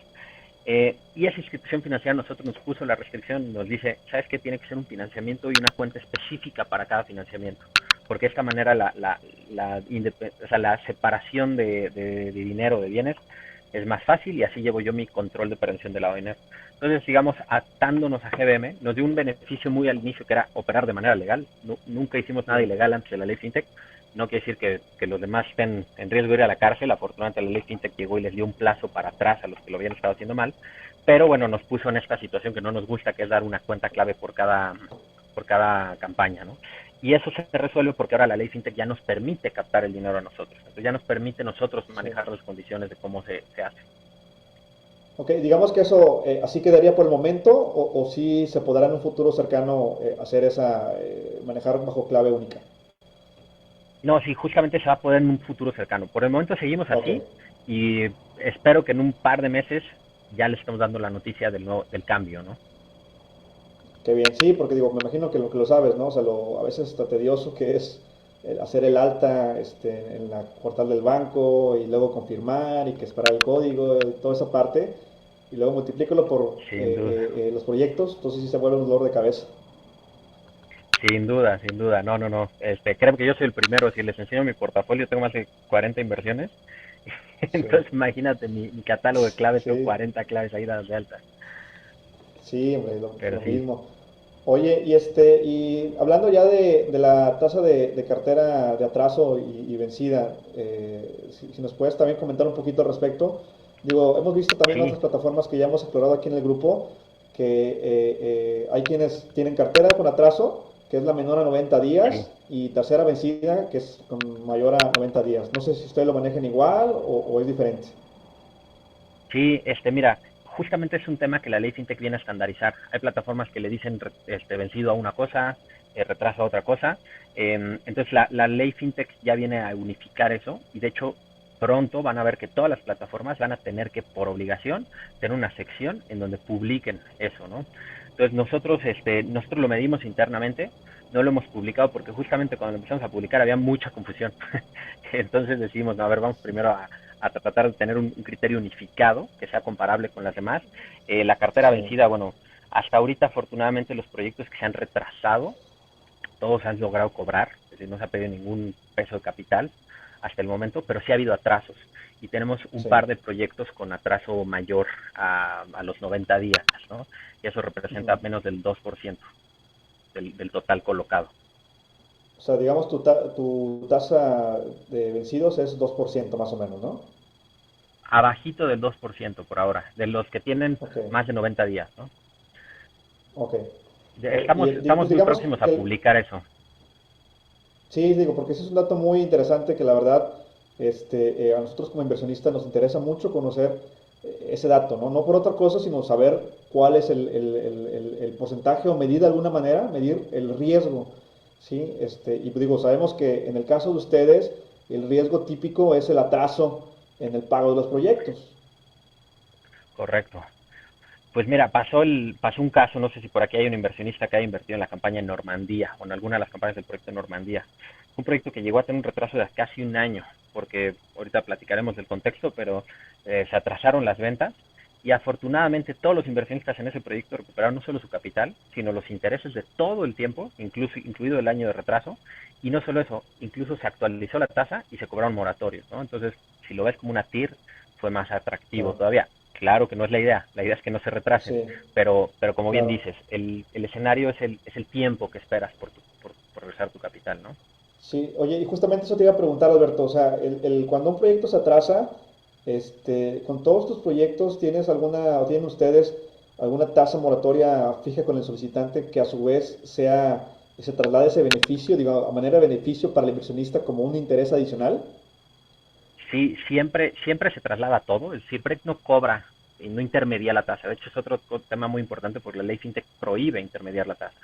Y esa institución financiera nosotros nos puso la restricción, nos dice, ¿sabes qué? Tiene que ser un financiamiento y una cuenta específica para cada financiamiento, porque de esta manera o sea, la separación de dinero, de bienes, es más fácil, y así llevo yo mi control de prevención del lado de dinero. Entonces, digamos, atándonos a GBM, nos dio un beneficio muy al inicio, que era operar de manera legal. Nunca hicimos nada ilegal antes de la ley FinTech. No quiere decir que los demás estén en riesgo de ir a la cárcel. Afortunadamente la ley FinTech llegó y les dio un plazo para atrás a los que lo habían estado haciendo mal. Pero bueno, nos puso en esta situación que no nos gusta, que es dar una cuenta clave por cada campaña, ¿no? Y eso se resuelve porque ahora la ley FinTech ya nos permite captar el dinero a nosotros. Entonces ya nos permite nosotros Sí. manejar las condiciones de cómo se hace. Ok, digamos que eso así quedaría por el momento, o si se podrá en un futuro cercano hacer esa, manejar bajo clave única. No, sí, justamente se va a poder en un futuro cercano. Por el momento seguimos Ok, así, y espero que en un par de meses ya les estemos dando la noticia del cambio, ¿no? qué bien, sí, porque digo, me imagino que lo sabes, ¿no? O sea, a veces está tedioso que es hacer el alta en la portal del banco y luego confirmar y que esperar el código, y toda esa parte, y luego multiplícalo por Sin duda, los proyectos, entonces sí se vuelve un dolor de cabeza. sin duda, sin duda. No, no, no. Creo que yo soy el primero. Si les enseño mi portafolio, tengo más de 40 inversiones. Sí, Entonces, imagínate mi catálogo de claves, tengo sí, 40 claves ahí dadas de alta. sí, hombre, Pero lo sí, mismo. Oye, y hablando ya de la tasa de cartera de atraso y vencida, si nos puedes también comentar un poquito al respecto. Digo, hemos visto también sí, otras plataformas que ya hemos explorado aquí en el grupo, que hay quienes tienen cartera con atraso, que es la menor a 90 sí. días, y tercera vencida, que es con mayor a 90 días. No sé si ustedes lo manejan igual o es diferente. Sí, mira, justamente es un tema que la ley FinTech viene a estandarizar. Hay plataformas que le dicen vencido a una cosa, retraso a otra cosa. Entonces la ley FinTech ya viene a unificar eso, y de hecho pronto van a ver que todas las plataformas van a tener que, por obligación, tener una sección en donde publiquen eso, ¿no? Entonces nosotros lo medimos internamente, no lo hemos publicado porque justamente cuando lo empezamos a publicar había mucha confusión. Entonces decidimos, no, a ver, vamos primero a tratar de tener un criterio unificado que sea comparable con las demás. La cartera Sí, vencida, bueno, hasta ahorita afortunadamente los proyectos que se han retrasado, todos han logrado cobrar, es decir, no se ha pedido ningún peso de capital hasta el momento, pero sí ha habido atrasos, y tenemos un sí. par de proyectos con atraso mayor a los 90 días, ¿no? Y eso representa Ujú. menos del 2% del total colocado. O sea, digamos, tu tasa de vencidos es 2% más o menos, ¿no? Abajito del 2% por ahora, de los que tienen Ok, más de 90 días, ¿no? ok. Estamos, Pues estamos muy digamos próximos a que, publicar eso. sí, digo, porque ese es un dato muy interesante que la verdad, a nosotros como inversionistas nos interesa mucho conocer ese dato, ¿no? No por otra cosa, sino saber cuál es el porcentaje o medir de alguna manera, medir el riesgo, ¿sí? Y digo, sabemos que en el caso de ustedes, el riesgo típico es el atraso en el pago de los proyectos. Correcto. Pues mira, pasó un caso, no sé si por aquí hay un inversionista que haya invertido en la campaña en Normandía o en alguna de las campañas del proyecto de Normandía. Un proyecto que llegó a tener un retraso de casi un año, porque ahorita platicaremos del contexto, pero se atrasaron las ventas, y afortunadamente todos los inversionistas en ese proyecto recuperaron no solo su capital, sino los intereses de todo el tiempo, incluido el año de retraso. Y no solo eso, incluso se actualizó la tasa y se cobraron moratorios, ¿no? Entonces, si lo ves como una TIR, fue más atractivo Claro, todavía. Claro que no es la idea es que no se retrasen, sí, pero como bien claro. dices, el escenario es el tiempo que esperas por regresar tu capital, ¿no? Sí, oye, y justamente eso te iba a preguntar, Alberto, o sea, cuando un proyecto se atrasa, con todos tus proyectos, ¿tienes alguna, o tienen ustedes alguna tasa moratoria fija con el solicitante que a su vez se traslade ese beneficio, digo, a manera de beneficio para el inversionista como un interés adicional? Sí, siempre se traslada todo. El CIRBREC no cobra y no intermedia la tasa. De hecho, es otro tema muy importante porque la ley FinTech prohíbe intermediar la tasa.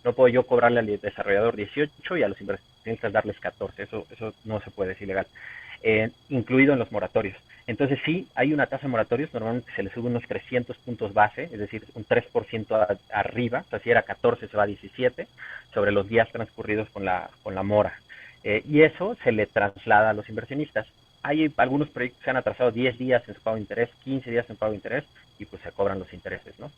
No puedo yo cobrarle al desarrollador 18 y a los inversionistas darles 14. Eso no se puede, es ilegal. Incluido en los moratorios. Entonces sí, hay una tasa de moratorios, normalmente se le sube unos 300 puntos base, es decir, un 3% arriba, o sea, si era 14 se va a 17, sobre los días transcurridos con la mora. Y eso se le traslada a los inversionistas. Hay algunos proyectos que se han atrasado 10 días en su pago de interés, 15 días en pago de interés, y pues se cobran los intereses, ¿no?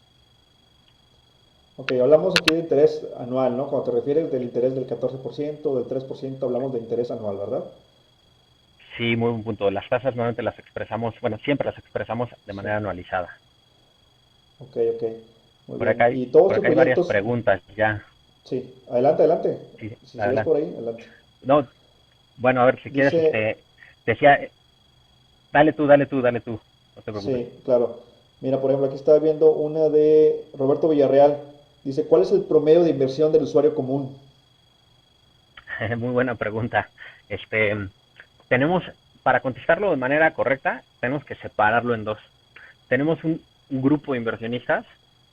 Ok, hablamos aquí de interés anual, ¿no? Cuando te refieres del interés del 14%, del 3%, hablamos de interés anual, ¿verdad? Sí, muy buen punto. Las tasas normalmente las expresamos, bueno, siempre las expresamos de Sí. manera anualizada. Ok, ok. Muy Por bien. acá hay, Y todos por estos acá hay varias proyectos, preguntas ya. sí, adelante, adelante. Sí, Si sigues adelante. por ahí, adelante. No, bueno, a ver, si quieres, Dice, decía, dale tú, no te preocupes. sí, claro. Mira, por ejemplo, aquí estaba viendo una de Roberto Villarreal. Dice, ¿cuál es el promedio de inversión del usuario común? Muy buena pregunta. Este, tenemos, para contestarlo de manera correcta, tenemos que separarlo en dos. Tenemos un grupo de inversionistas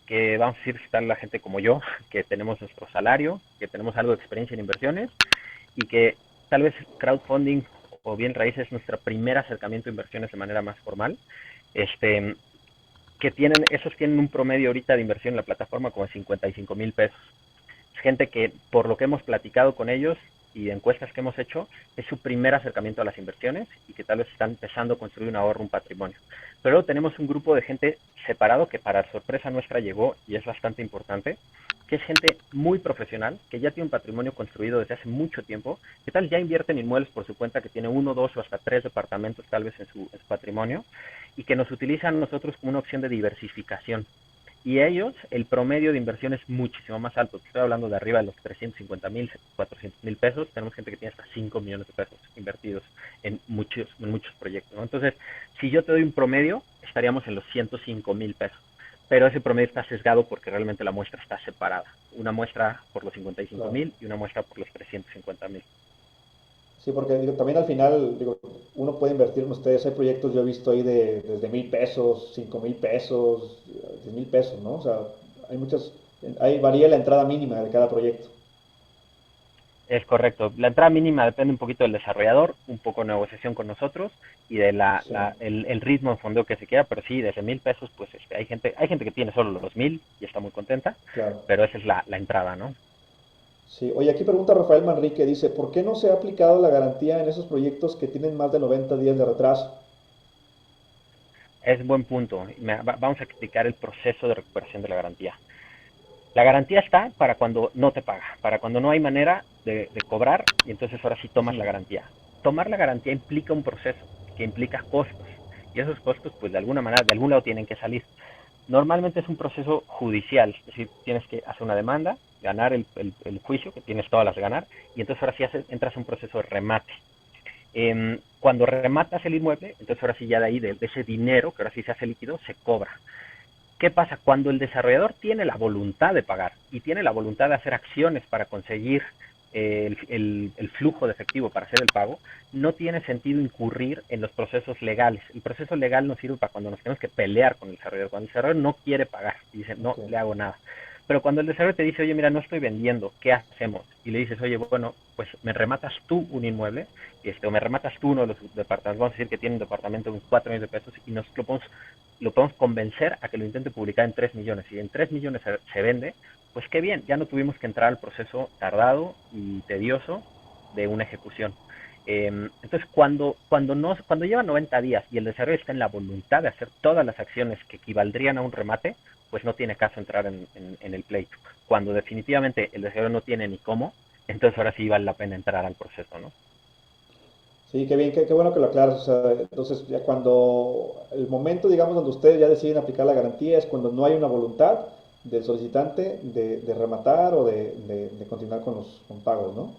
que vamos a decir que está la gente como yo, que tenemos nuestro salario, que tenemos algo de experiencia en inversiones y que tal vez crowdfunding o bien raíces es nuestro primer acercamiento a inversiones de manera más formal. Este, esos tienen un promedio ahorita de inversión en la plataforma como de 55,000 pesos. Es gente que, por lo que hemos platicado con ellos y encuestas que hemos hecho, es su primer acercamiento a las inversiones y que tal vez están empezando a construir un ahorro, un patrimonio. Pero luego tenemos un grupo de gente separado que para sorpresa nuestra llegó y es bastante importante, que es gente muy profesional, que ya tiene un patrimonio construido desde hace mucho tiempo, que tal ya invierte en inmuebles por su cuenta, que tiene uno, dos o hasta tres departamentos tal vez en su patrimonio, y que nos utilizan nosotros como una opción de diversificación. Y ellos, el promedio de inversión es muchísimo más alto. Estoy hablando de arriba de los 350,000, 400,000 pesos. Tenemos gente que tiene hasta 5 millones de pesos invertidos en muchos proyectos, ¿no? Entonces, si yo te doy un promedio, estaríamos en los 105,000 pesos. Pero ese promedio está sesgado porque realmente la muestra está separada. Una muestra por los 55 Claro. mil y una muestra por los 350,000. Sí, porque digo, también al final, digo, uno puede invertir en ustedes. Hay proyectos, yo he visto ahí de desde 1,000 pesos, 5,000 pesos, 10,000 pesos, ¿no? O sea, hay muchas, ahí varía la entrada mínima de cada proyecto. Es correcto. La entrada mínima depende un poquito del desarrollador, un poco de negociación con nosotros y de Sí, el ritmo de fondeo que se quiera, pero sí, desde 1,000 pesos, pues hay gente que tiene solo los 1,000 y está muy contenta, claro. pero esa es la entrada, ¿no? Sí, oye, aquí pregunta Rafael Manrique, dice, ¿por qué no se ha aplicado la garantía en esos proyectos que tienen más de 90 días de retraso? Es buen punto. Vamos a explicar el proceso de recuperación de la garantía. La garantía está para cuando no te paga, para cuando no hay manera de cobrar y entonces ahora sí tomas la Ujú. garantía. Tomar la garantía implica un proceso que implica costos y esos costos pues de alguna manera, de algún lado tienen que salir. Normalmente es un proceso judicial, es decir, tienes que hacer una demanda, ganar el juicio, que tienes todas las de ganar, y entonces ahora sí entras a un proceso de remate. Cuando rematas el inmueble, entonces ahora sí ya de ahí, de ese dinero, que ahora sí se hace líquido, se cobra. ¿Qué pasa? Cuando el desarrollador tiene la voluntad de pagar y tiene la voluntad de hacer acciones para conseguir el flujo de efectivo para hacer el pago, no tiene sentido incurrir en los procesos legales. El proceso legal nos sirve para cuando nos tenemos que pelear con el desarrollador, cuando el desarrollador no quiere pagar y dice, Ok, no le hago nada. Pero cuando el desarrollador te dice, oye, mira, no estoy vendiendo, ¿qué hacemos? Y le dices, oye, bueno, pues me rematas tú un inmueble, o me rematas tú uno de los departamentos, vamos a decir que tiene un departamento de 4 millones de pesos y nos lo podemos convencer a que lo intente publicar en 3 millones. Y en 3 millones se vende, pues qué bien, ya no tuvimos que entrar al proceso tardado y tedioso de una ejecución. Entonces, cuando lleva 90 días y el desarrollo está en la voluntad de hacer todas las acciones que equivaldrían a un remate, pues no tiene caso entrar en el pleito. Cuando definitivamente el desarrollo no tiene ni cómo, entonces ahora sí vale la pena entrar al proceso, ¿no? sí, qué bien, qué bueno que lo aclaras. O sea, entonces, ya cuando el momento, digamos, donde ustedes ya deciden aplicar la garantía es cuando no hay una voluntad del solicitante de rematar o de continuar con los con pagos, ¿no?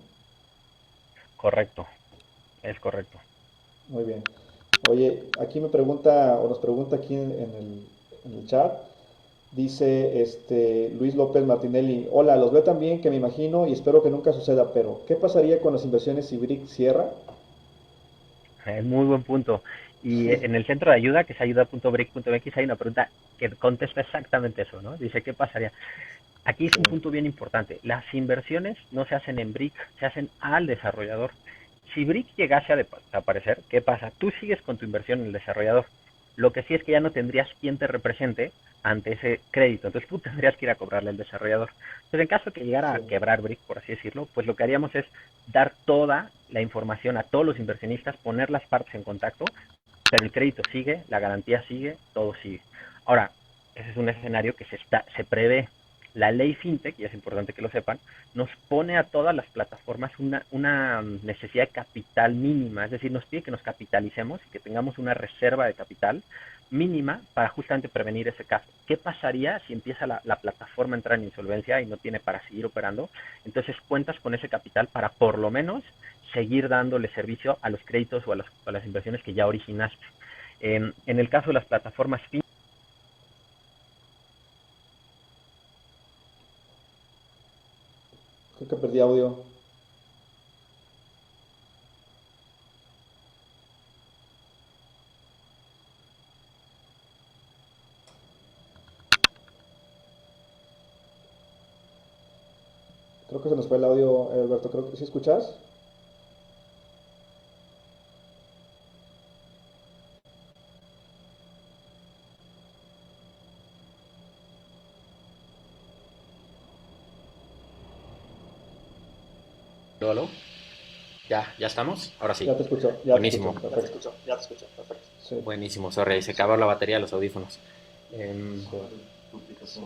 Correcto, es correcto. Muy bien. Oye, aquí me pregunta, o nos pregunta aquí en el chat, dice Luis López Martinelli, hola, los veo tan bien que me imagino y espero que nunca suceda, pero ¿qué pasaría con las inversiones si BRIC cierra? Es muy buen punto. Y en el centro de ayuda, que es ayuda.brick.mx, hay una pregunta que contesta exactamente eso, ¿no? Dice, ¿qué pasaría? Aquí es un punto bien importante. Las inversiones no se hacen en Brick, se hacen al desarrollador. Si Brick llegase a desaparecer, ¿qué pasa? Tú sigues con tu inversión en el desarrollador. Lo que sí es que ya no tendrías quien te represente ante ese crédito. Entonces tú tendrías que ir a cobrarle al desarrollador. Entonces, en caso de que llegara a quebrar Brick, por así decirlo, pues lo que haríamos es dar toda la información a todos los inversionistas, poner las partes en contacto, pero el crédito sigue, la garantía sigue, todo sigue. Ahora, ese es un escenario que se prevé. La ley FinTech, y es importante que lo sepan, nos pone a todas las plataformas una necesidad de capital mínima, es decir, nos pide que nos capitalicemos y que tengamos una reserva de capital mínima para justamente prevenir ese caso. ¿Qué pasaría si empieza la plataforma a entrar en insolvencia y no tiene para seguir operando? Entonces cuentas con ese capital para por lo menos seguir dándole servicio a los créditos o a las inversiones que ya originaste. En el caso de las plataformas FinTech, Creo que perdí audio. Creo que se nos fue el audio, Alberto. Creo que sí escuchas. ¿Aló? ¿Ya estamos? Ahora sí. Ya te escucho, ya Buenísimo. te escucho. Perfecto. Ya te escucho, perfecto. Sí, Buenísimo, sorry, se acabó la batería de los audífonos. sí.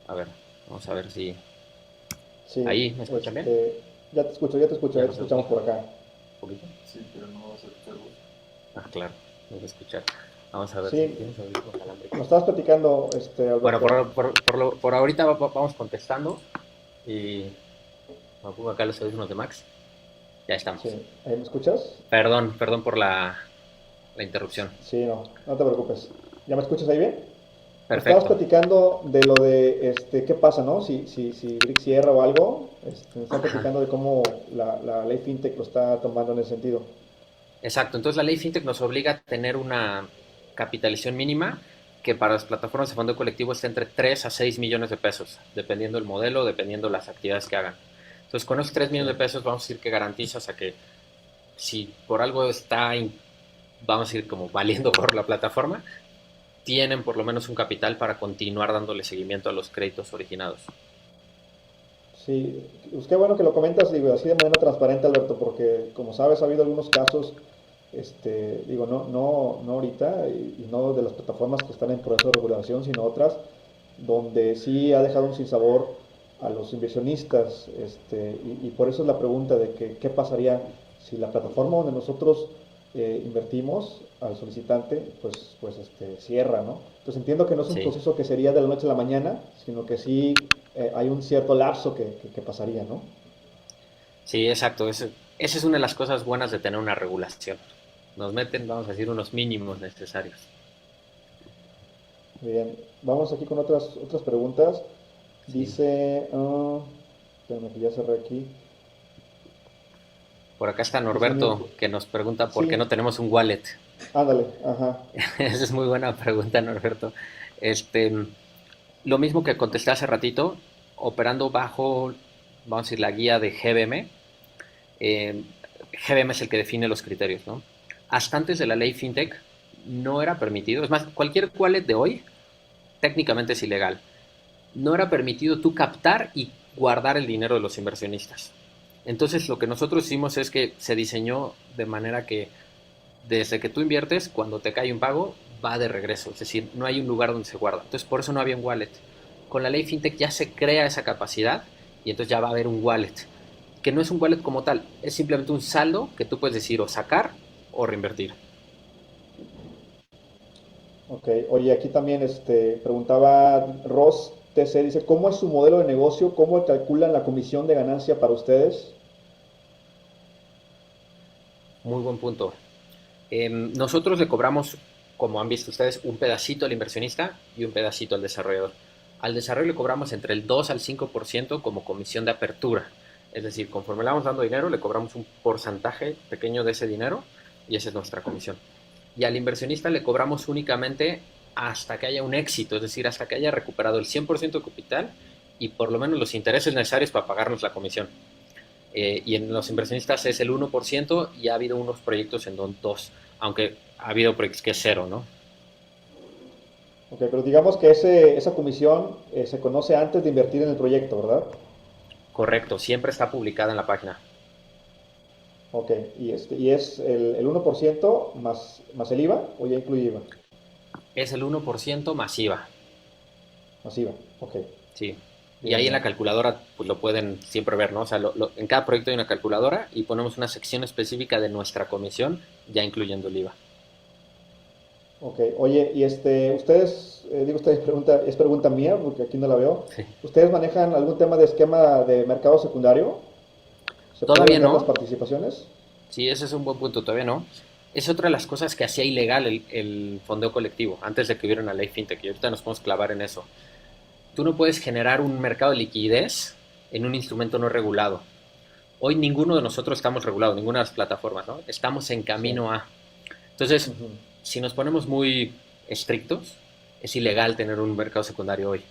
A ver, vamos a ver si... Sí, ¿Ahí me escuchan bien? Ya te escucho, ya te Ya no se escuchamos por acá. ¿Un poquito? Sí, pero no vas a escuchar vos. Ah, claro, no voy a escuchar. Vamos a ver Sí, si tienes audífonos inalámbricos. nos estabas platicando, Alberto. Bueno, por ahorita vamos contestando y me pongo acá los audífonos de Max. Ya estamos. Sí, ¿ahí me escuchas? Perdón por la interrupción. Sí, no te preocupes. ¿Ya me escuchas ahí bien? Nos estabas Perfecto. platicando de lo de qué pasa, ¿no? Si Brick cierra o algo, nos están Ajá. platicando de cómo la ley FinTech lo está tomando en ese sentido. Exacto. Entonces la ley FinTech nos obliga a tener una capitalización mínima que para las plataformas de fondo colectivo está entre 3 a 6 millones de pesos, dependiendo del modelo, dependiendo las actividades que hagan. Entonces con esos 3 millones de pesos vamos a decir que garantizas a que si por algo está, vamos a decir como valiendo por la plataforma, tienen por lo menos un capital para continuar dándole seguimiento a los créditos originados. Sí, pues qué bueno que lo comentas, digo, así de manera transparente, Alberto, porque como sabes, ha habido algunos casos, digo, no ahorita, y no de las plataformas que están en proceso de regulación, sino otras, donde sí ha dejado un sinsabor a los inversionistas, y por eso es la pregunta de que qué pasaría si la plataforma donde nosotros invertimos al solicitante, pues cierra, ¿no? Entonces entiendo que no es un Sí, proceso que sería de la noche a la mañana, sino que sí hay un cierto lapso que pasaría, ¿no? sí, exacto. Esa es una de las cosas buenas de tener una regulación. Nos meten, vamos a decir, unos mínimos necesarios. Bien, vamos aquí con otras preguntas. Sí. Dice, espérame que ya cerré aquí. Por acá está Dice, Norberto que nos pregunta por qué sí, no tenemos un wallet. ándale, ajá, Esa es muy buena pregunta, Norberto. Este, lo mismo que contesté hace ratito, operando bajo, vamos a decir, la guía de GBM. Eh, GBM es el que define los criterios, ¿no? Hasta antes de la ley FinTech no era permitido, es más, cualquier wallet de hoy técnicamente es ilegal. No era permitido tú captar y guardar el dinero de los inversionistas. Entonces lo que nosotros hicimos es que se diseñó de manera que desde que tú inviertes, cuando te cae un pago, va de regreso. Es decir, no hay un lugar donde se guarda. Entonces por eso no había un wallet. Con la ley FinTech ya se crea esa capacidad y entonces ya va a haber un wallet. Que no es un wallet como tal, es simplemente un saldo que tú puedes decir o sacar o reinvertir. ok. Oye, aquí también preguntaba Ross TC, dice, ¿cómo es su modelo de negocio? ¿Cómo calculan la comisión de ganancia para ustedes? Muy buen punto. Nosotros le cobramos, como han visto ustedes, un pedacito al inversionista y un pedacito al desarrollador. Al desarrollo le cobramos entre el 2 al 5% como comisión de apertura. Es decir, conforme le vamos dando dinero, le cobramos un porcentaje pequeño de ese dinero y esa es nuestra comisión. Y al inversionista le cobramos únicamente hasta que haya un éxito, es decir, hasta que haya recuperado el 100% de capital y por lo menos los intereses necesarios para pagarnos la comisión. Y en los inversionistas es el 1% y ha habido unos proyectos en donde 2, aunque ha habido proyectos que es 0, ¿no? Ok, pero digamos que esa comisión se conoce antes de invertir en el proyecto, ¿verdad? Correcto, siempre está publicada en la página. Ok, y es el 1% más el IVA o ya incluye IVA? Es el 1% masiva, Más IVA, ok. sí. Y Bien, ahí en la bien. calculadora pues lo pueden siempre ver, ¿no? O sea, en cada proyecto hay una calculadora y ponemos una sección específica de nuestra comisión, ya incluyendo el IVA. Ok, oye, y digo ustedes, es pregunta mía, porque aquí no la veo. Sí. ¿Ustedes manejan algún tema de esquema de mercado secundario? ¿Se puede Todavía vender las no, participaciones? sí, ese es un buen punto, todavía no. Es otra de las cosas que hacía ilegal el fondeo colectivo, antes de que hubiera una ley fintech, y ahorita nos podemos clavar en eso. Tú no puedes generar un mercado de liquidez en un instrumento no regulado. Hoy ninguno de nosotros estamos regulados, ninguna de las plataformas, ¿no? Estamos en Sí. camino a. Entonces, Ujú. si nos ponemos muy estrictos, es ilegal tener un mercado secundario hoy.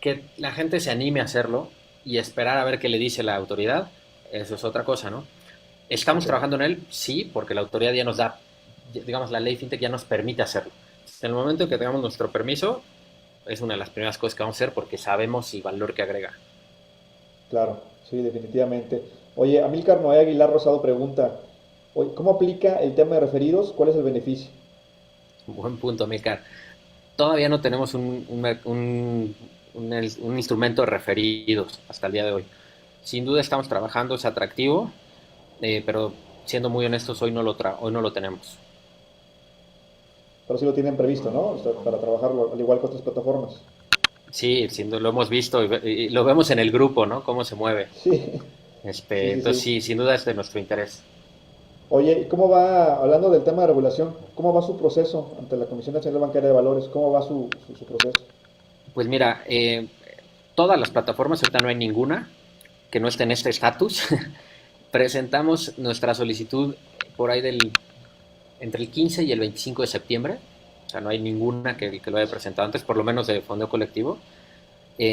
Que la gente se anime a hacerlo y esperar a ver qué le dice la autoridad, eso es otra cosa, ¿no? ¿Estamos Ok, trabajando en él? Sí, porque la autoridad ya nos da, digamos, la ley fintech ya nos permite hacerlo. En el momento en que tengamos nuestro permiso, es una de las primeras cosas que vamos a hacer porque sabemos el valor que agrega. claro, sí, definitivamente. Oye, Amílcar Noé Aguilar Rosado pregunta, oye, ¿cómo aplica el tema de referidos? ¿Cuál es el beneficio? Buen punto, Milcar. Todavía no tenemos un instrumento de referidos hasta el día de hoy. Sin duda estamos trabajando, es atractivo, pero siendo muy honestos, hoy no lo tenemos. Pero sí lo tienen previsto, ¿no? O sea, para trabajarlo, al igual que otras plataformas. Sí, sin duda lo hemos visto y lo vemos en el grupo, ¿no? Cómo se mueve. Sí, sí, sí, Entonces sí. sí, sin duda es de nuestro interés. Oye, ¿y cómo va, hablando del tema de regulación, cómo va su proceso ante la Comisión Nacional Bancaria de Valores? ¿Cómo va su proceso? Pues mira, todas las plataformas, ahorita no hay ninguna que no esté en este estatus. Presentamos nuestra solicitud por ahí entre el 15 y el 25 de septiembre. O sea, no hay ninguna que lo haya presentado antes, por lo menos de fondeo colectivo.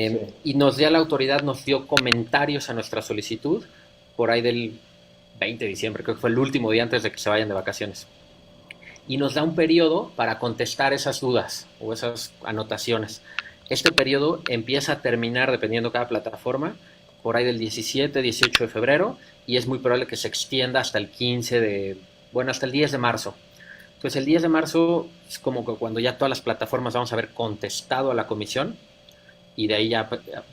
Sí, Y la autoridad nos dio comentarios a nuestra solicitud por ahí del 20 de diciembre, creo que fue el último día antes de que se vayan de vacaciones. Y nos da un periodo para contestar esas dudas o esas anotaciones. Este periodo empieza a terminar, dependiendo de cada plataforma, por ahí del 17, 18 de febrero y es muy probable que se extienda hasta el 15 bueno, hasta el 10 de marzo. Entonces el 10 de marzo es como que cuando ya todas las plataformas vamos a haber contestado a la comisión y de ahí ya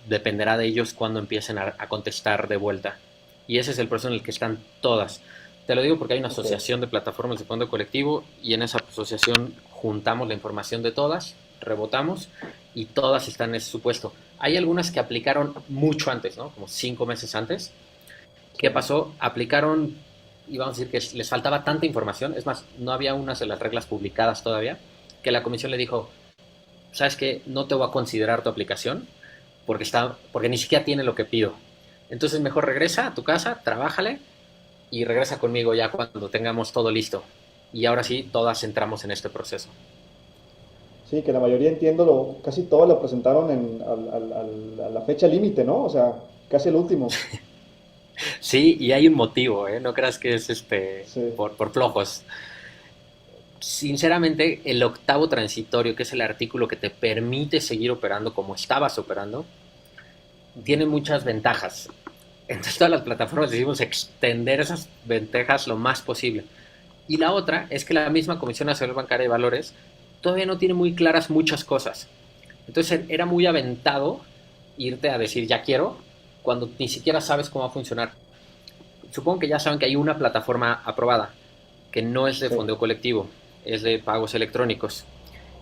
dependerá de ellos cuando empiecen a contestar de vuelta. Y ese es el proceso en el que están todas. Te lo digo porque hay una ok. asociación de plataformas de fondo colectivo y en esa asociación juntamos la información de todas, rebotamos y todas están en ese supuesto. Hay algunas que aplicaron mucho antes, ¿no? Como 5 meses antes. Sí, ¿Qué pasó? Aplicaron y vamos a decir que les faltaba tanta información, es más, no había unas de las reglas publicadas todavía, que la comisión le dijo, ¿sabes qué? No te voy a considerar tu aplicación porque ni siquiera tiene lo que pido. Entonces mejor regresa a tu casa, trabájale y regresa conmigo ya cuando tengamos todo listo. Y ahora sí, todas entramos en este proceso. sí, que la mayoría entiendo, casi todas lo presentaron a la fecha límite, ¿no? O sea, casi el último. Sí, y hay un motivo, ¿eh? No creas que es Sí, por flojos. Sinceramente, el octavo transitorio, que es el artículo que te permite seguir operando como estabas operando, tiene muchas ventajas. Entonces todas las plataformas decidimos extender esas ventajas lo más posible. Y la otra es que la misma Comisión Nacional Bancaria de Valores todavía no tiene muy claras muchas cosas. Entonces era muy aventado irte a decir ya quiero cuando ni siquiera sabes cómo va a funcionar. Supongo que ya saben que hay una plataforma aprobada que no es de sí, fondeo colectivo, es de pagos electrónicos.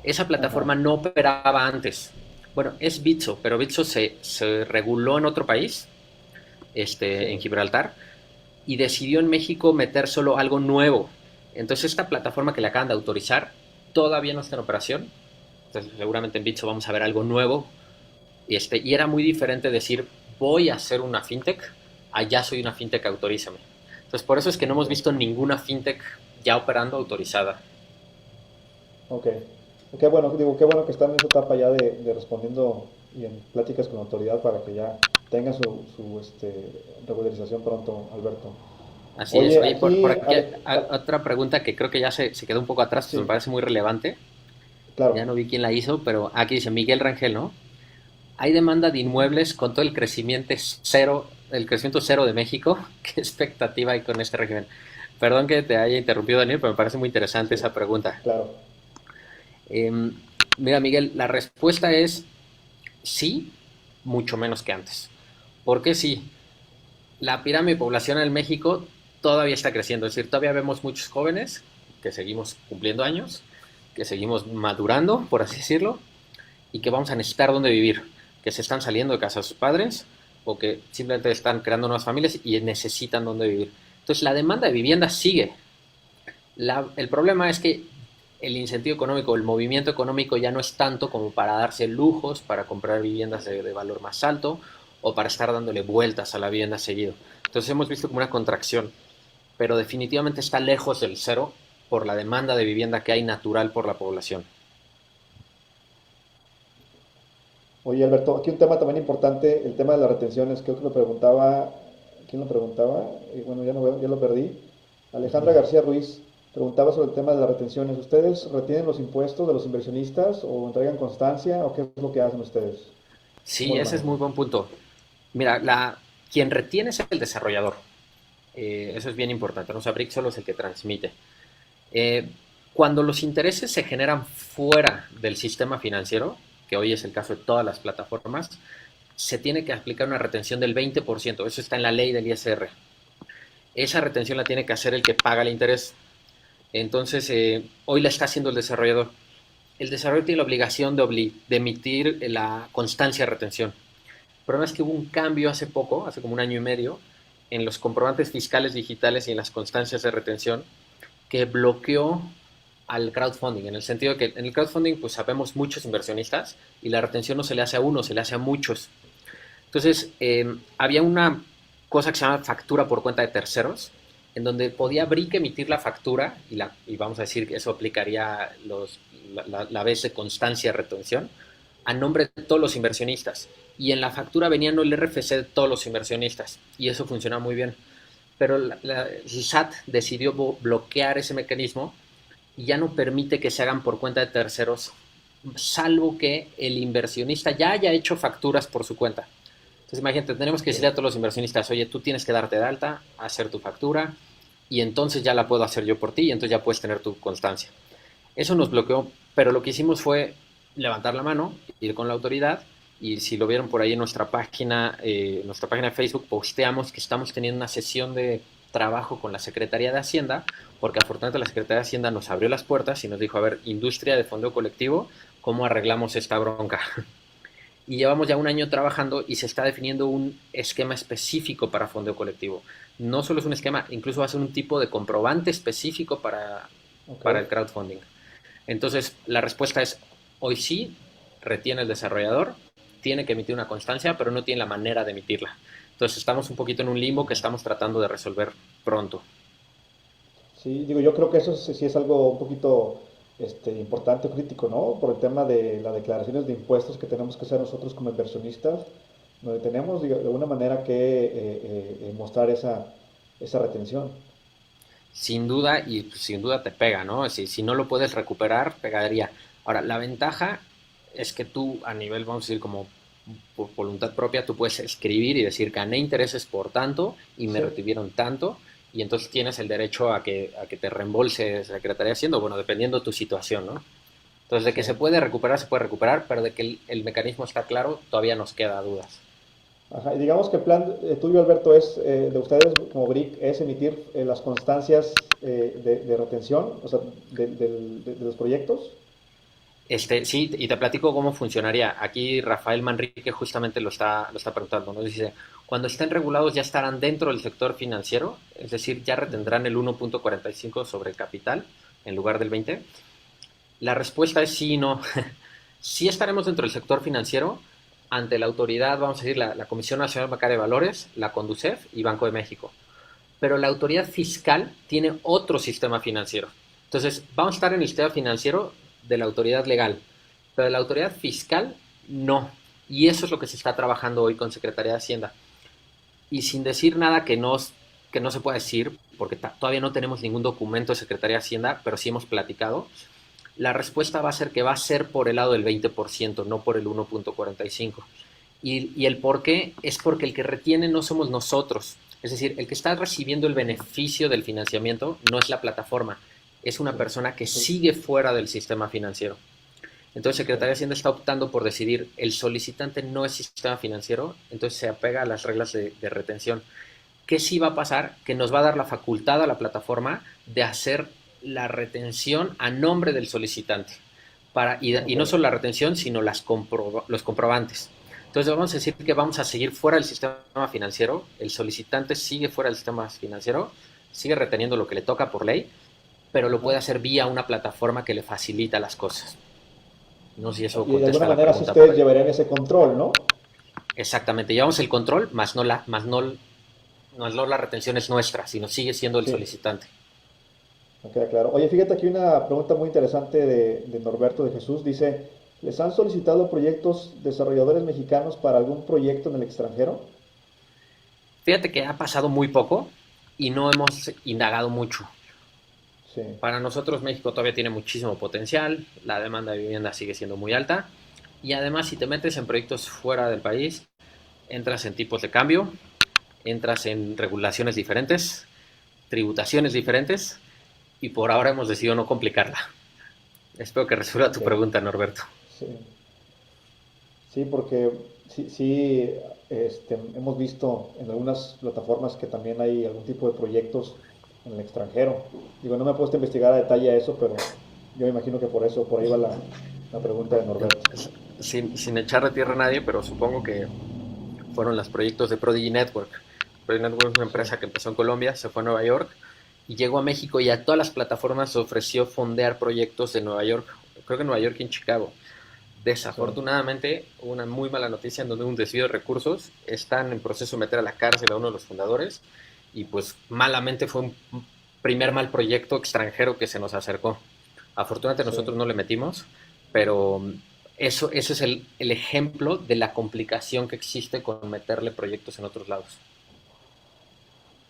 Esa ajá, plataforma no operaba antes. Bueno, es Bitso, pero Bitso se reguló en otro país, sí, en Gibraltar, y decidió en México meter solo algo nuevo. Entonces esta plataforma que le acaban de autorizar todavía no está en operación. Entonces seguramente en Bitso vamos a ver algo nuevo. Y era muy diferente decir voy a hacer una fintech a ya soy una fintech, autorízame. Entonces, por eso es que no hemos visto ninguna fintech ya operando autorizada. Ok. Qué bueno, digo, qué bueno que están en esa etapa ya de respondiendo y en pláticas con la autoridad para que ya tengan su regularización pronto, Alberto. Así es. Oye, Oye, por aquí, aquí otra pregunta que creo que ya se quedó un poco atrás, pues me sí, parece muy relevante. Ya claro. no vi quién la hizo, pero aquí dice Miguel Rangel, ¿no? Hay demanda de Ujú. inmuebles con todo el crecimiento cero de México. ¿Qué expectativa hay con este régimen? Perdón que te haya interrumpido, Daniel, pero me parece muy interesante Sí, esa pregunta. claro. Eh, Mira, Miguel, la respuesta es sí, mucho menos que antes. ¿Por qué sí? La pirámide poblacional en México todavía está creciendo, es decir, todavía vemos muchos jóvenes que seguimos cumpliendo años, que seguimos madurando, por así decirlo, y que vamos a necesitar dónde vivir, que se están saliendo de casa de sus padres o que simplemente están creando nuevas familias y necesitan dónde vivir. Entonces la demanda de vivienda sigue. El problema es que el incentivo económico, el movimiento económico ya no es tanto como para darse lujos, para comprar viviendas de valor más alto o para estar dándole vueltas a la vivienda seguido. Entonces hemos visto como una contracción, pero definitivamente está lejos del cero por la demanda de vivienda que hay natural por la población. Oye, Alberto, aquí un tema también importante, el tema de las retenciones. Creo que lo preguntaba, ¿quién lo preguntaba? Bueno, ya no veo, ya lo perdí. Alejandra García Ruiz preguntaba sobre el tema de las retenciones. ¿Ustedes retienen los impuestos de los inversionistas o entregan constancia o qué es lo que hacen ustedes? ¿Cómo Sí, lo ese es manejan? muy buen punto. Mira, quien retiene es el desarrollador. Eso es bien importante. No, o sea, Brick solo es el que transmite. Eh, Cuando los intereses se generan fuera del sistema financiero, que hoy es el caso de todas las plataformas, se tiene que aplicar una retención del 20%. Eso está en la ley del ISR. Esa retención la tiene que hacer el que paga el interés. Entonces, hoy la está haciendo el desarrollador. El desarrollador tiene la obligación de emitir la constancia de retención. El problema es que hubo un cambio hace poco, hace como un año y medio, en los comprobantes fiscales digitales y en las constancias de retención, que bloqueó al crowdfunding, en el sentido de que en el crowdfunding pues sabemos muchos inversionistas y la retención no se le hace a uno, se le hace a muchos. Entonces, había una cosa que se llama factura por cuenta de terceros, en donde podía Brick emitir la factura, y vamos a decir que eso aplicaría la vez de constancia de retención, a nombre de todos los inversionistas. Y en la factura venía el RFC de todos los inversionistas, y eso funcionaba muy bien. Pero el SAT decidió bloquear ese mecanismo y ya no permite que se hagan por cuenta de terceros, salvo que el inversionista ya haya hecho facturas por su cuenta. Entonces, imagínate, tenemos que Ok. decirle a todos los inversionistas, oye, tú tienes que darte de alta, hacer tu factura, y entonces ya la puedo hacer yo por ti, y entonces ya puedes tener tu constancia. Eso nos bloqueó, pero lo que hicimos fue levantar la mano, ir con la autoridad, y si lo vieron por ahí en nuestra página de Facebook, posteamos que estamos teniendo una sesión de trabajo con la Secretaría de Hacienda, porque afortunadamente la Secretaría de Hacienda nos abrió las puertas y nos dijo, a ver, industria de fondeo colectivo, ¿cómo arreglamos esta bronca? Y llevamos ya un año trabajando y se está definiendo un esquema específico para fondeo colectivo. No solo es un esquema, incluso va a ser un tipo de comprobante específico Ok. para el crowdfunding. Entonces, la respuesta es, hoy sí, retiene el desarrollador, tiene que emitir una constancia, pero no tiene la manera de emitirla. Entonces, estamos un poquito en un limbo que estamos tratando de resolver pronto. Sí, digo, yo creo que eso sí es algo un poquito importante o crítico, ¿no? Por el tema de las declaraciones de impuestos que tenemos que hacer nosotros como inversionistas, donde tenemos de alguna manera que mostrar esa retención. Sin duda, y pues, sin duda te pega, ¿no? Si no lo puedes recuperar, pegaría. Ahora, la ventaja es que tú, a nivel, vamos a decir, como por voluntad propia, tú puedes escribir y decir, gané intereses por tanto y me Sí, retuvieron tanto, y entonces tienes el derecho a que te reembolse Secretaría de Hacienda, bueno, dependiendo de tu situación, ¿no? Entonces, de que sí. se puede recuperar, pero de que el mecanismo está claro, todavía nos queda dudas. Ajá, y digamos que el plan tuyo, Alberto, es de ustedes como BRIC, es emitir las constancias de retención, o sea, de los proyectos. Sí, y te platico cómo funcionaría. Aquí Rafael Manrique justamente lo está preguntando, ¿no? Dice, cuando estén regulados ya estarán dentro del sector financiero, es decir, ya retendrán el 1.45 sobre el capital en lugar del 20. La respuesta es sí y no. Sí estaremos dentro del sector financiero ante la autoridad, vamos a decir, la Comisión Nacional Bancaria de Valores, la CONDUCEF y Banco de México. Pero la autoridad fiscal tiene otro sistema financiero. Entonces, vamos a estar en el sistema financiero de la autoridad legal, pero de la autoridad fiscal no. Y eso es lo que se está trabajando hoy con Secretaría de Hacienda. Y sin decir nada que no se pueda decir, porque todavía no tenemos ningún documento de Secretaría de Hacienda, pero sí hemos platicado, la respuesta va a ser que va a ser por el lado del 20%, no por el 1.45%. Y el por qué es porque el que retiene no somos nosotros. Es decir, el que está recibiendo el beneficio del financiamiento no es la plataforma, es una persona que sigue fuera del sistema financiero. Entonces, Secretaría de Hacienda está optando por decidir el solicitante no es sistema financiero, entonces se apega a las reglas de retención. ¿Qué sí va a pasar? Que nos va a dar la facultad a la plataforma de hacer la retención a nombre del solicitante. Y no solo la retención, sino los comprobantes. Entonces vamos a decir que vamos a seguir fuera del sistema financiero, el solicitante sigue fuera del sistema financiero, sigue reteniendo lo que le toca por ley, pero lo puede hacer vía una plataforma que le facilita las cosas. No sé si eso y de alguna contesta la manera pregunta. ustedes llevarían ese control, ¿no? Exactamente, llevamos el control, más no la retención es nuestra, sino sigue siendo el solicitante. Me queda claro. Oye, fíjate aquí una pregunta muy interesante de Norberto de Jesús. Dice, ¿les han solicitado proyectos desarrolladores mexicanos para algún proyecto en el extranjero? Fíjate que ha pasado muy poco y no hemos indagado mucho. Sí. Para nosotros México todavía tiene muchísimo potencial, la demanda de vivienda sigue siendo muy alta y además si te metes en proyectos fuera del país, entras en tipos de cambio, entras en regulaciones diferentes, tributaciones diferentes y por ahora hemos decidido no complicarla. Espero que resuelva tu pregunta, Norberto. Sí, sí, porque sí, hemos visto en algunas plataformas que también hay algún tipo de proyectos en el extranjero. Digo, no me he puesto a investigar a detalle eso, pero yo me imagino que por ahí va la pregunta de Norberto. Sin echarle tierra a nadie, pero supongo que fueron los proyectos de Prodigy Network. Prodigy Network es una empresa que empezó en Colombia, se fue a Nueva York y llegó a México y a todas las plataformas se ofreció fondear proyectos de Nueva York, creo que en Nueva York y en Chicago. Desafortunadamente, hubo una muy mala noticia en donde hubo un desvío de recursos, están en proceso de meter a la cárcel a uno de los fundadores y pues malamente fue un primer mal proyecto extranjero que se nos acercó. Afortunadamente nosotros no le metimos, pero eso es el ejemplo de la complicación que existe con meterle proyectos en otros lados.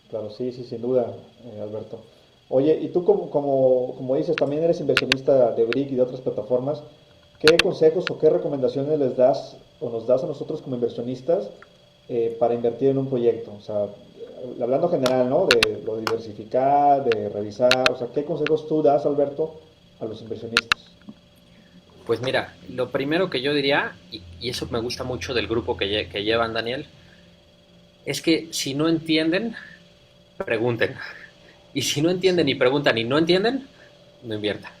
Claro, sí, sin duda, Alberto. Oye, y tú como dices, también eres inversionista de Brick y de otras plataformas. ¿Qué consejos o qué recomendaciones les das o nos das a nosotros como inversionistas para invertir en un proyecto? O sea, hablando general, ¿no? De lo de diversificar, de revisar, o sea, ¿qué consejos tú das, Alberto, a los inversionistas? Pues mira, lo primero que yo diría, y eso me gusta mucho del grupo que llevan, Daniel, es que si no entienden, pregunten. Y si no entienden y preguntan y no entienden, no inviertan.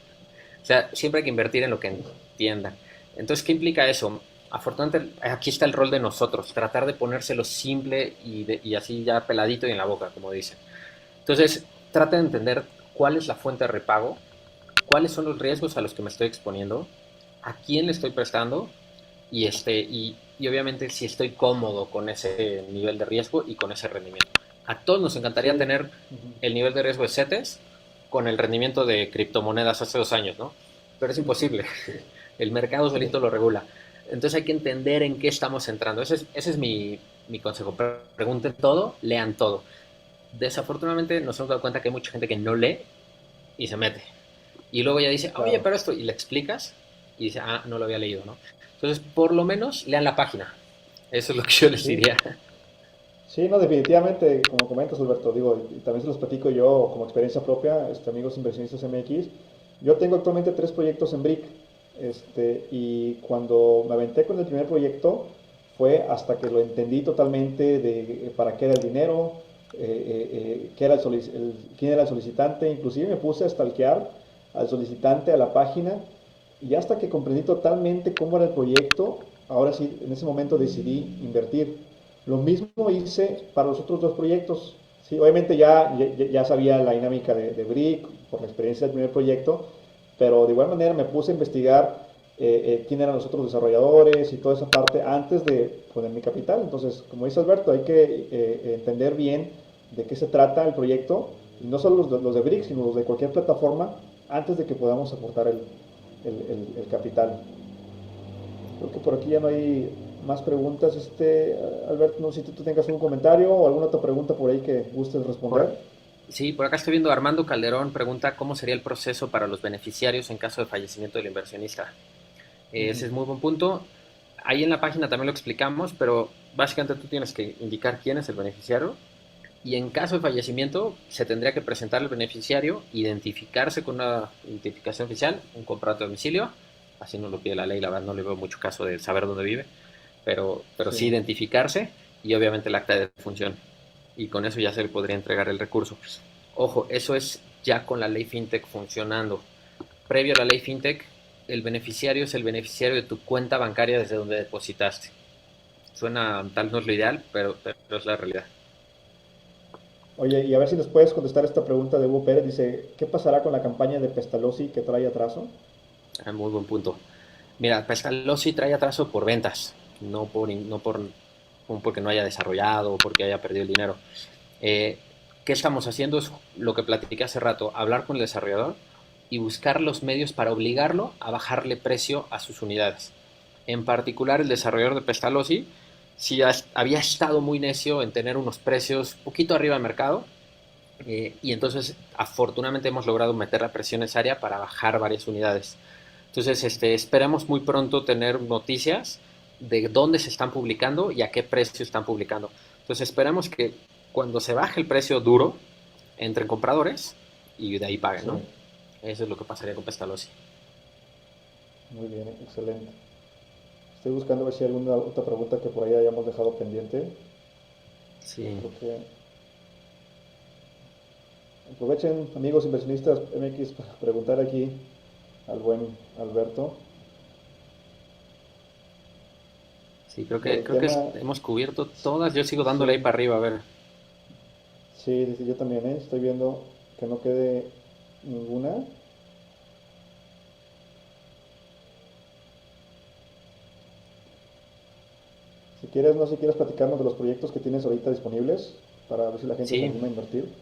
O sea, siempre hay que invertir en lo que entiendan. Entonces, ¿qué implica eso? Afortunadamente, aquí está el rol de nosotros, tratar de ponérselo simple y así ya peladito y en la boca, como dicen. Entonces, traten de entender cuál es la fuente de repago, cuáles son los riesgos a los que me estoy exponiendo, a quién le estoy prestando y obviamente si estoy cómodo con ese nivel de riesgo y con ese rendimiento. A todos nos encantaría tener el nivel de riesgo de CETES con el rendimiento de criptomonedas hace 2 años, ¿no? Pero es imposible. El mercado solito lo regula. Entonces hay que entender en qué estamos entrando. Ese es mi consejo. Pregunten todo, lean todo. Desafortunadamente nos hemos dado cuenta que hay mucha gente que no lee y se mete. Y luego ya dice, oye, pero esto, y le explicas y dice, no lo había leído, ¿no? Entonces, por lo menos, lean la página. Eso es lo que yo les diría. Sí, no, definitivamente, como comentas, Alberto, digo, y también se los platico yo como experiencia propia, amigos inversionistas MX. Yo tengo actualmente 3 proyectos en Brick, y cuando me aventé con el primer proyecto fue hasta que lo entendí totalmente de para qué era el dinero, quién era el solicitante, inclusive me puse a stalkear al solicitante, a la página, y hasta que comprendí totalmente cómo era el proyecto, ahora sí, en ese momento decidí invertir. Lo mismo hice para los otros 2 proyectos. Sí, obviamente ya sabía la dinámica de Brick por la experiencia del primer proyecto, pero de igual manera me puse a investigar quién eran los otros desarrolladores y toda esa parte antes de poner mi capital. Entonces, como dice Alberto, hay que entender bien de qué se trata el proyecto, y no solo los de Brick, sino los de cualquier plataforma, antes de que podamos aportar el capital. Creo que por aquí ya no hay más preguntas. Alberto, no sé si tú tengas un comentario o alguna otra pregunta por ahí que gustes responder. Sí, por acá estoy viendo Armando Calderón pregunta cómo sería el proceso para los beneficiarios en caso de fallecimiento del inversionista. Ese es muy buen punto. Ahí en la página también lo explicamos, pero básicamente tú tienes que indicar quién es el beneficiario, y en caso de fallecimiento se tendría que presentar el beneficiario, identificarse con una identificación oficial, un contrato de domicilio, así nos lo pide la ley, la verdad no le veo mucho caso de saber dónde vive, pero sí identificarse, y obviamente el acta de defunción, y con eso ya se le podría entregar el recurso. Ojo, eso es ya con la ley FinTech funcionando. Previo a la ley FinTech, el beneficiario es el beneficiario de tu cuenta bancaria desde donde depositaste. Suena tal, no es lo ideal, pero es la realidad. Oye, y a ver si nos puedes contestar esta pregunta de Hugo Pérez. Dice, ¿qué pasará con la campaña de Pestalozzi que trae atraso? Muy buen punto. Mira, Pestalozzi trae atraso por ventas, no porque no haya desarrollado o porque haya perdido el dinero. ¿Qué estamos haciendo? Es lo que platiqué hace rato, hablar con el desarrollador y buscar los medios para obligarlo a bajarle precio a sus unidades. En particular, el desarrollador de Pestalozzi sí había estado muy necio en tener unos precios un poquito arriba del mercado, y entonces afortunadamente hemos logrado meter la presión necesaria para bajar varias unidades. Entonces esperemos muy pronto tener noticias de dónde se están publicando y a qué precio están publicando. Entonces esperemos que cuando se baje el precio duro, entren compradores y de ahí paguen, sí, ¿no? Eso es lo que pasaría con Pestalozzi. Muy bien, excelente. Estoy buscando a ver si hay alguna otra pregunta que por ahí hayamos dejado pendiente. Sí. Creo que... Aprovechen, amigos inversionistas MX, para preguntar aquí al buen Alberto. Sí, creo que hemos cubierto todas. Yo sigo dándole ahí para arriba, a ver. Sí, yo también, estoy viendo que no quede ninguna. Si quieres, no sé si quieres platicarnos de los proyectos que tienes ahorita disponibles para ver si la gente se anima a invertir.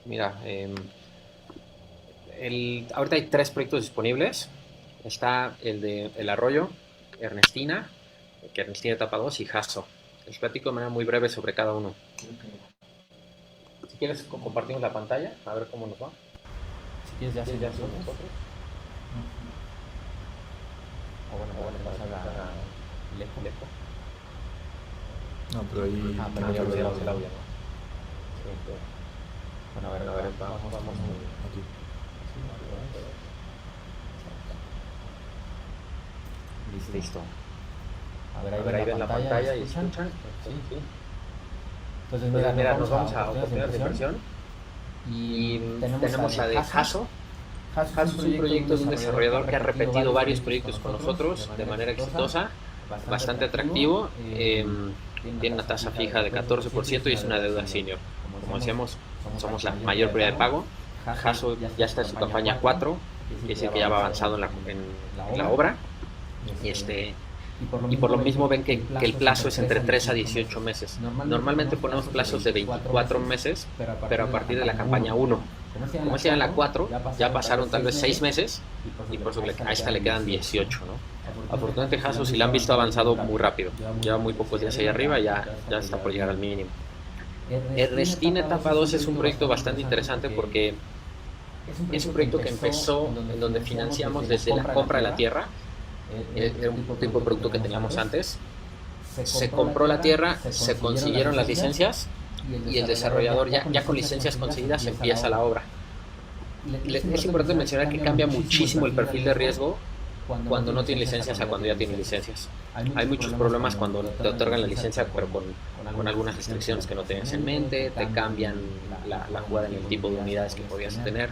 Mira, ahorita hay 3 proyectos disponibles. Está el de El Arroyo, Ernestina, que Ernestina etapa 2, y Jaso. Les platico de manera muy breve sobre cada uno. Si quieres, compartimos la pantalla, a ver cómo nos va. Si quieres, ya somos nosotros. O bueno, pasa la lejos. No, pero ahí... pero ya olvidamos el audio, ¿no? Sí, pero... Bueno, a ver, vamos aquí. Listo. A ver, ahí ven la pantalla y escuchan. Sí. Entonces, mira, nos vamos a oportunidades de inversión. Y tenemos la de Jaso. Jaso es un proyecto de un desarrollador que ha repetido varios proyectos con nosotros de manera exitosa, bastante atractivo. Tiene una tasa fija de 14% y es una deuda senior. Como decíamos, somos la mayor prioridad de pago. Jaso ya está en su campaña 4, es decir, que ya va avanzado en la obra. Y por lo mismo ven que el plazo es entre 3 a 18 meses. Normalmente ponemos plazos de 24 meses, pero a partir de la campaña 1. Como decía en la 4, ya pasaron tal vez 6 meses y por eso a esta le quedan 18, ¿no? Afortunadamente Jaso, si la han visto, ha avanzado muy rápido. Lleva muy pocos días ahí arriba y ya está por llegar al mínimo. Ernestina etapa 2 es un proyecto bastante interesante porque es un proyecto que empezó en donde financiamos desde la compra de la tierra. Era un tipo de producto que teníamos antes. Se compró la tierra, se consiguieron las licencias y el desarrollador ya con licencias conseguidas empieza la obra. Es importante mencionar que cambia muchísimo el perfil de riesgo cuando no tiene licencias a cuando ya tiene licencias. Hay muchos problemas cuando te otorgan la licencia, pero con algunas restricciones que no tenías en mente, te cambian la jugada en el tipo de unidades que podías tener.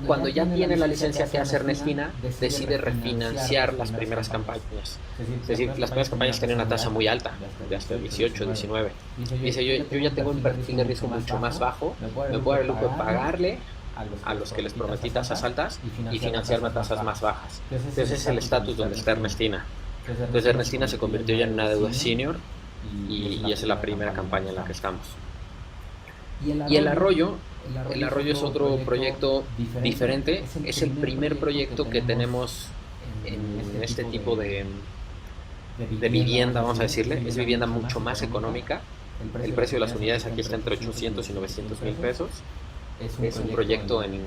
Cuando ya tiene la licencia que hace Ernestina, decide refinanciar las primeras campañas. Es decir, las primeras campañas tenían una tasa muy alta, de hasta 18, 19. Dice, yo ya tengo un perfil de riesgo mucho más bajo, me puedo dar el lujo de pagarle a los que les prometí tasas altas y financiarme a tasas más bajas. Entonces es el estatus donde está Ernestina. Entonces Ernestina se convirtió ya en una deuda senior y esa es la primera campaña en la que estamos. Y el Arroyo es otro proyecto diferente. Es el primer proyecto que tenemos en este tipo de vivienda, vamos a decirle. Es vivienda mucho más económica. El precio de las unidades aquí está entre 800 y 900 mil pesos. Es un proyecto en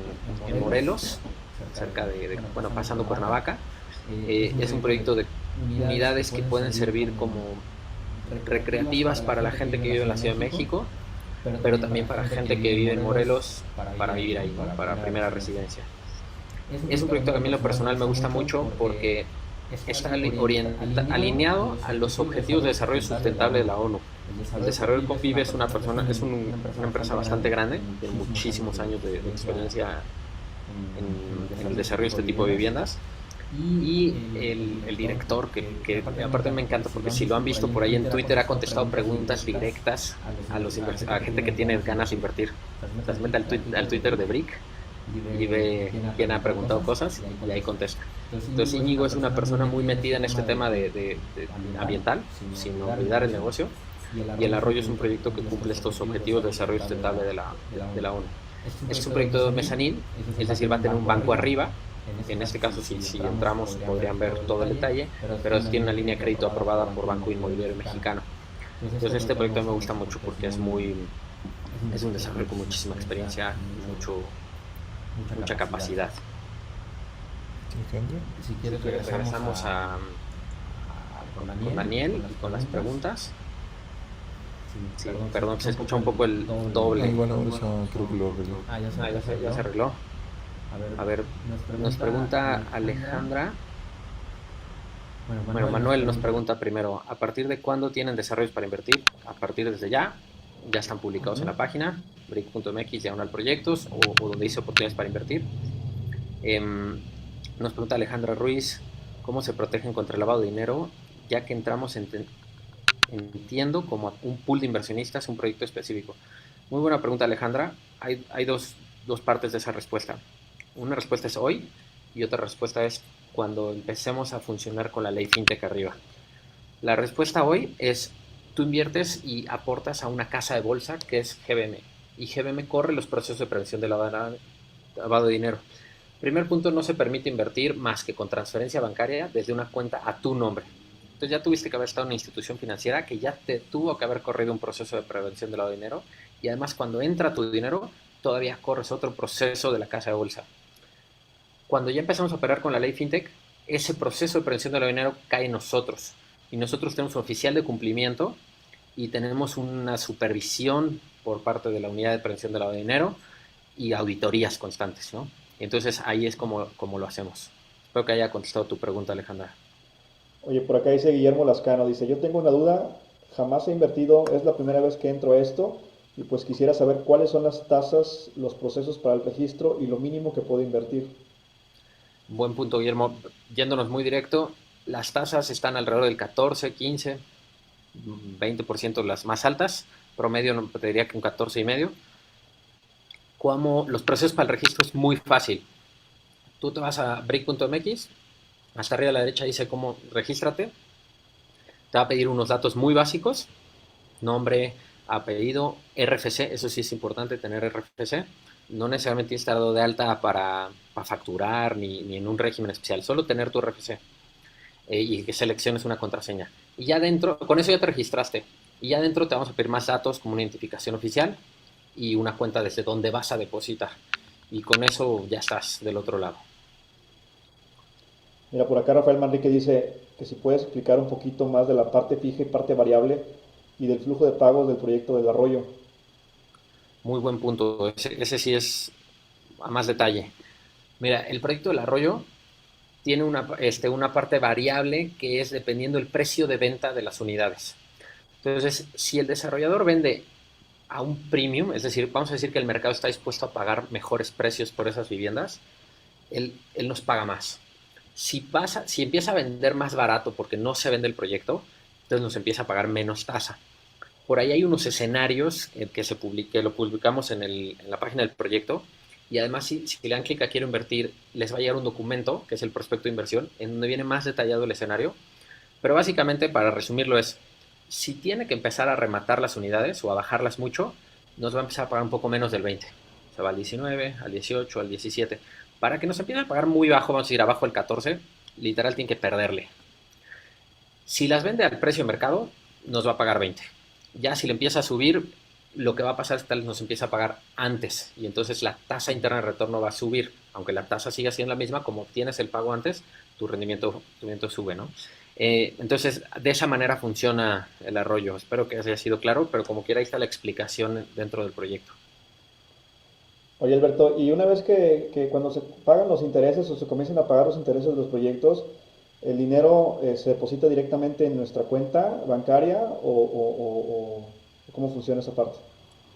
Morelos, cerca bueno, pasando Cuernavaca. Es un proyecto de unidades que pueden servir como recreativas para la gente que vive en la Ciudad de México, pero también para gente que vive en Morelos para vivir ahí, ¿no? Para primera residencia. Es un proyecto que a mí en lo personal me gusta mucho porque está alineado a los objetivos de desarrollo sustentable de la ONU. El desarrollo Convive es una empresa bastante grande, tiene muchísimos años de experiencia en el desarrollo de este tipo de viviendas. Y el director, que aparte me encanta porque si lo han visto por ahí en Twitter, ha contestado preguntas directas a gente que tiene ganas de invertir. Las mete al Twitter de Brick y ve quién ha preguntado cosas y ahí contesta. Entonces Íñigo es una persona muy metida en este tema de ambiental, sin olvidar el negocio, y el Arroyo es un proyecto que cumple estos objetivos de desarrollo sustentable de la ONU. Es un proyecto de mezzanine, es decir, va a tener un banco arriba. En este caso, si entramos, podrían ver todo el detalle, pero tiene una línea de crédito aprobada por Banco Inmobiliario Mexicano. Entonces este proyecto me gusta mucho porque es un desarrollo con muchísima experiencia y mucha capacidad. Si quieres regresamos con Daniel y con las preguntas. Sí, perdón, se escucha un poco el doble. Igual ahora creo que lo arregló. Ya se arregló. A ver, nos pregunta Alejandra. Bueno, Manuel nos pregunta primero, ¿a partir de cuándo tienen desarrollos para invertir? A partir desde ya están publicados en la página, brick.mx/proyectos o donde dice oportunidades para invertir. Nos pregunta Alejandra Ruiz, ¿cómo se protegen contra el lavado de dinero? Ya que entramos, entiendo, como un pool de inversionistas, un proyecto específico. Muy buena pregunta, Alejandra. Hay dos partes de esa respuesta. Una respuesta es hoy y otra respuesta es cuando empecemos a funcionar con la ley FinTech arriba. La respuesta hoy es, tú inviertes y aportas a una casa de bolsa que es GBM, y GBM corre los procesos de prevención de lavado de dinero. Primer punto, no se permite invertir más que con transferencia bancaria desde una cuenta a tu nombre. Entonces ya tuviste que haber estado en una institución financiera que ya te tuvo que haber corrido un proceso de prevención de lavado de dinero, y además cuando entra tu dinero todavía corres otro proceso de la casa de bolsa. Cuando ya empezamos a operar con la ley FinTech, ese proceso de prevención de lavado de dinero cae en nosotros, y nosotros tenemos un oficial de cumplimiento y tenemos una supervisión por parte de la unidad de prevención de lavado de dinero y auditorías constantes, ¿no? Entonces ahí es como lo hacemos. Espero que haya contestado tu pregunta, Alejandra. Oye, por acá dice Guillermo Lascano, dice, yo tengo una duda, jamás he invertido, es la primera vez que entro a esto, y pues quisiera saber cuáles son las tasas, los procesos para el registro y lo mínimo que puedo invertir. Buen punto, Guillermo. Yéndonos muy directo, las tasas están alrededor del 14, 15, 20% las más altas, promedio te diría que un 14,5%. Como los procesos para el registro es muy fácil. Tú te vas a brick.mx, hasta arriba a la derecha dice cómo regístrate. Te va a pedir unos datos muy básicos, nombre, apellido, RFC, eso sí es importante tener RFC. No necesariamente tienes que estar dado de alta para facturar ni en un régimen especial, solo tener tu RFC y que selecciones una contraseña. Y ya dentro, con eso ya te registraste. Y ya dentro te vamos a pedir más datos como una identificación oficial y una cuenta desde donde vas a depositar. Y con eso ya estás del otro lado. Mira, por acá Rafael Manrique dice que si puedes explicar un poquito más de la parte fija y parte variable y del flujo de pagos del proyecto del Arroyo. Muy buen punto, ese sí es a más detalle. Mira, el proyecto del Arroyo tiene una parte variable que es dependiendo del precio de venta de las unidades. Entonces, si el desarrollador vende a un premium, es decir, vamos a decir que el mercado está dispuesto a pagar mejores precios por esas viviendas, él nos paga más. Si empieza a vender más barato porque no se vende el proyecto, entonces nos empieza a pagar menos tasa. Por ahí hay unos escenarios que lo publicamos en la página del proyecto, Y además, si le dan clic a quiero invertir, les va a llegar un documento, que es el prospecto de inversión, en donde viene más detallado el escenario. Pero básicamente, para resumirlo, es, si tiene que empezar a rematar las unidades o a bajarlas mucho, nos va a empezar a pagar un poco menos del 20. Se va al 19, al 18, al 17. Para que nos empiece a pagar muy bajo, vamos a ir abajo del 14, literal tiene que perderle. Si las vende al precio de mercado, nos va a pagar 20. Ya si le empieza a subir, lo que va a pasar es que nos empieza a pagar antes y entonces la tasa interna de retorno va a subir. Aunque la tasa siga siendo la misma, como obtienes el pago antes, tu rendimiento sube, ¿no? Entonces, de esa manera funciona el Arroyo. Espero que haya sido claro, pero como quiera, ahí está la explicación dentro del proyecto. Oye, Alberto, y una vez que cuando se pagan los intereses o se comienzan a pagar los intereses de los proyectos, ¿el dinero se deposita directamente en nuestra cuenta bancaria o cómo funciona esa parte?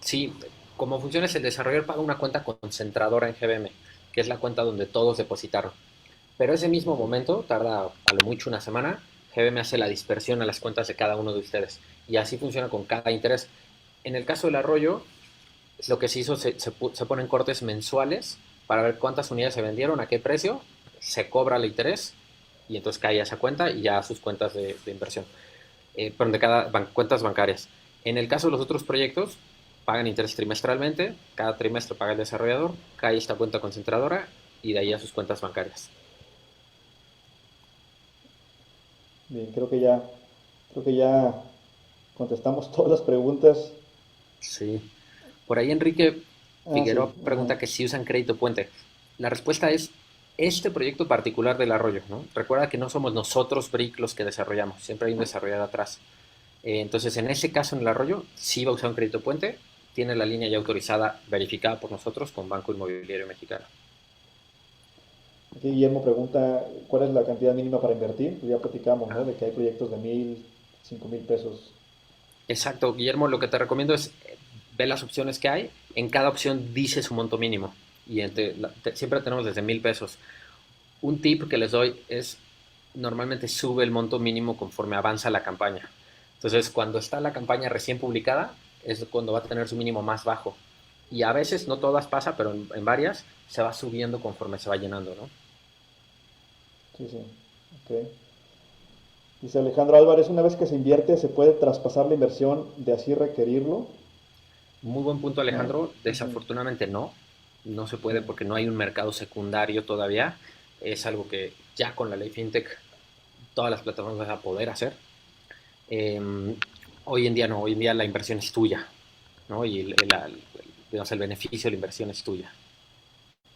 Sí, como funciona es el desarrollador paga una cuenta concentradora en GBM, que es la cuenta donde todos depositaron. Pero ese mismo momento, tarda a lo mucho una semana, GBM hace la dispersión a las cuentas de cada uno de ustedes. Y así funciona con cada interés. En el caso del Arroyo, lo que se hizo, se ponen cortes mensuales para ver cuántas unidades se vendieron, a qué precio, se cobra el interés y entonces cae a esa cuenta y ya a sus cuentas de inversión, perdón, de cada cuentas bancarias. En el caso de los otros proyectos, pagan interés trimestralmente, cada trimestre paga el desarrollador, cae esta cuenta concentradora y de ahí a sus cuentas bancarias. Bien, creo que ya contestamos todas las preguntas. Sí. Por ahí Enrique Ah, sí, Figueroa ajá. pregunta que si usan crédito puente. La respuesta es este proyecto particular del Arroyo, ¿no? Recuerda que no somos nosotros, Brick, los que desarrollamos, siempre hay un desarrollador atrás. Entonces, en ese caso, en el Arroyo, sí va a usar un crédito puente, tiene la línea ya autorizada, verificada por nosotros con Banco Inmobiliario Mexicano. Aquí Guillermo pregunta, ¿cuál es la cantidad mínima para invertir? Pues ya platicamos, ¿no? Ah, De que hay proyectos de 1,000, 5,000 pesos. exacto, Guillermo, lo que te recomiendo es ver las opciones que hay. En cada opción dice su monto mínimo y siempre tenemos desde 1,000 pesos. Un tip que les doy es, normalmente sube el monto mínimo conforme avanza la campaña. Entonces, cuando está la campaña recién publicada, es cuando va a tener su mínimo más bajo. Y a veces, no todas pasa, pero en varias, se va subiendo conforme se va llenando, ¿no? Sí, sí. Ok. Dice Alejandro Álvarez, una vez que se invierte, ¿se puede traspasar la inversión de así requerirlo? Muy buen punto, ¿No? Alejandro. Ujú. Desafortunadamente no, no se puede Mm. porque no hay un mercado secundario todavía. Es algo que ya con la ley FinTech todas las plataformas van a poder hacer. Eh, Hoy en día no, hoy en día la inversión es tuya, ¿no? Y digamos, el beneficio de la inversión es tuya.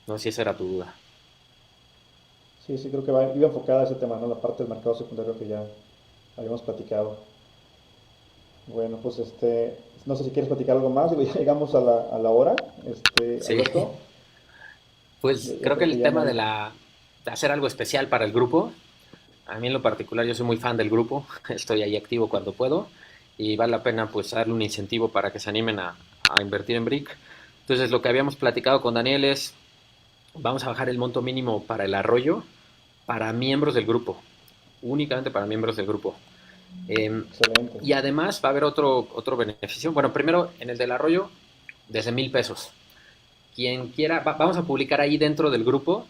No sé si esa era tu duda. Sí, sí, creo que iba enfocada a ese tema, ¿no? La parte del mercado secundario que ya habíamos platicado. Bueno, pues no sé si quieres platicar algo más, digo, ya llegamos a la hora, Sí, Alberto, pues ya creo que creo que el ya no tema hay. de hacer algo especial para el grupo, a mí en lo particular yo soy muy fan del grupo, estoy ahí activo cuando puedo y vale la pena pues darle un incentivo para que se animen a invertir en Brick. Entonces lo que habíamos platicado con Daniel es, vamos a bajar el monto mínimo para el Arroyo para miembros del grupo, únicamente para miembros del grupo. Eh, Excelente. y además va a haber otro beneficio. Bueno, primero en el del Arroyo, desde 1,000 pesos. Quien quiera, vamos a publicar ahí dentro del grupo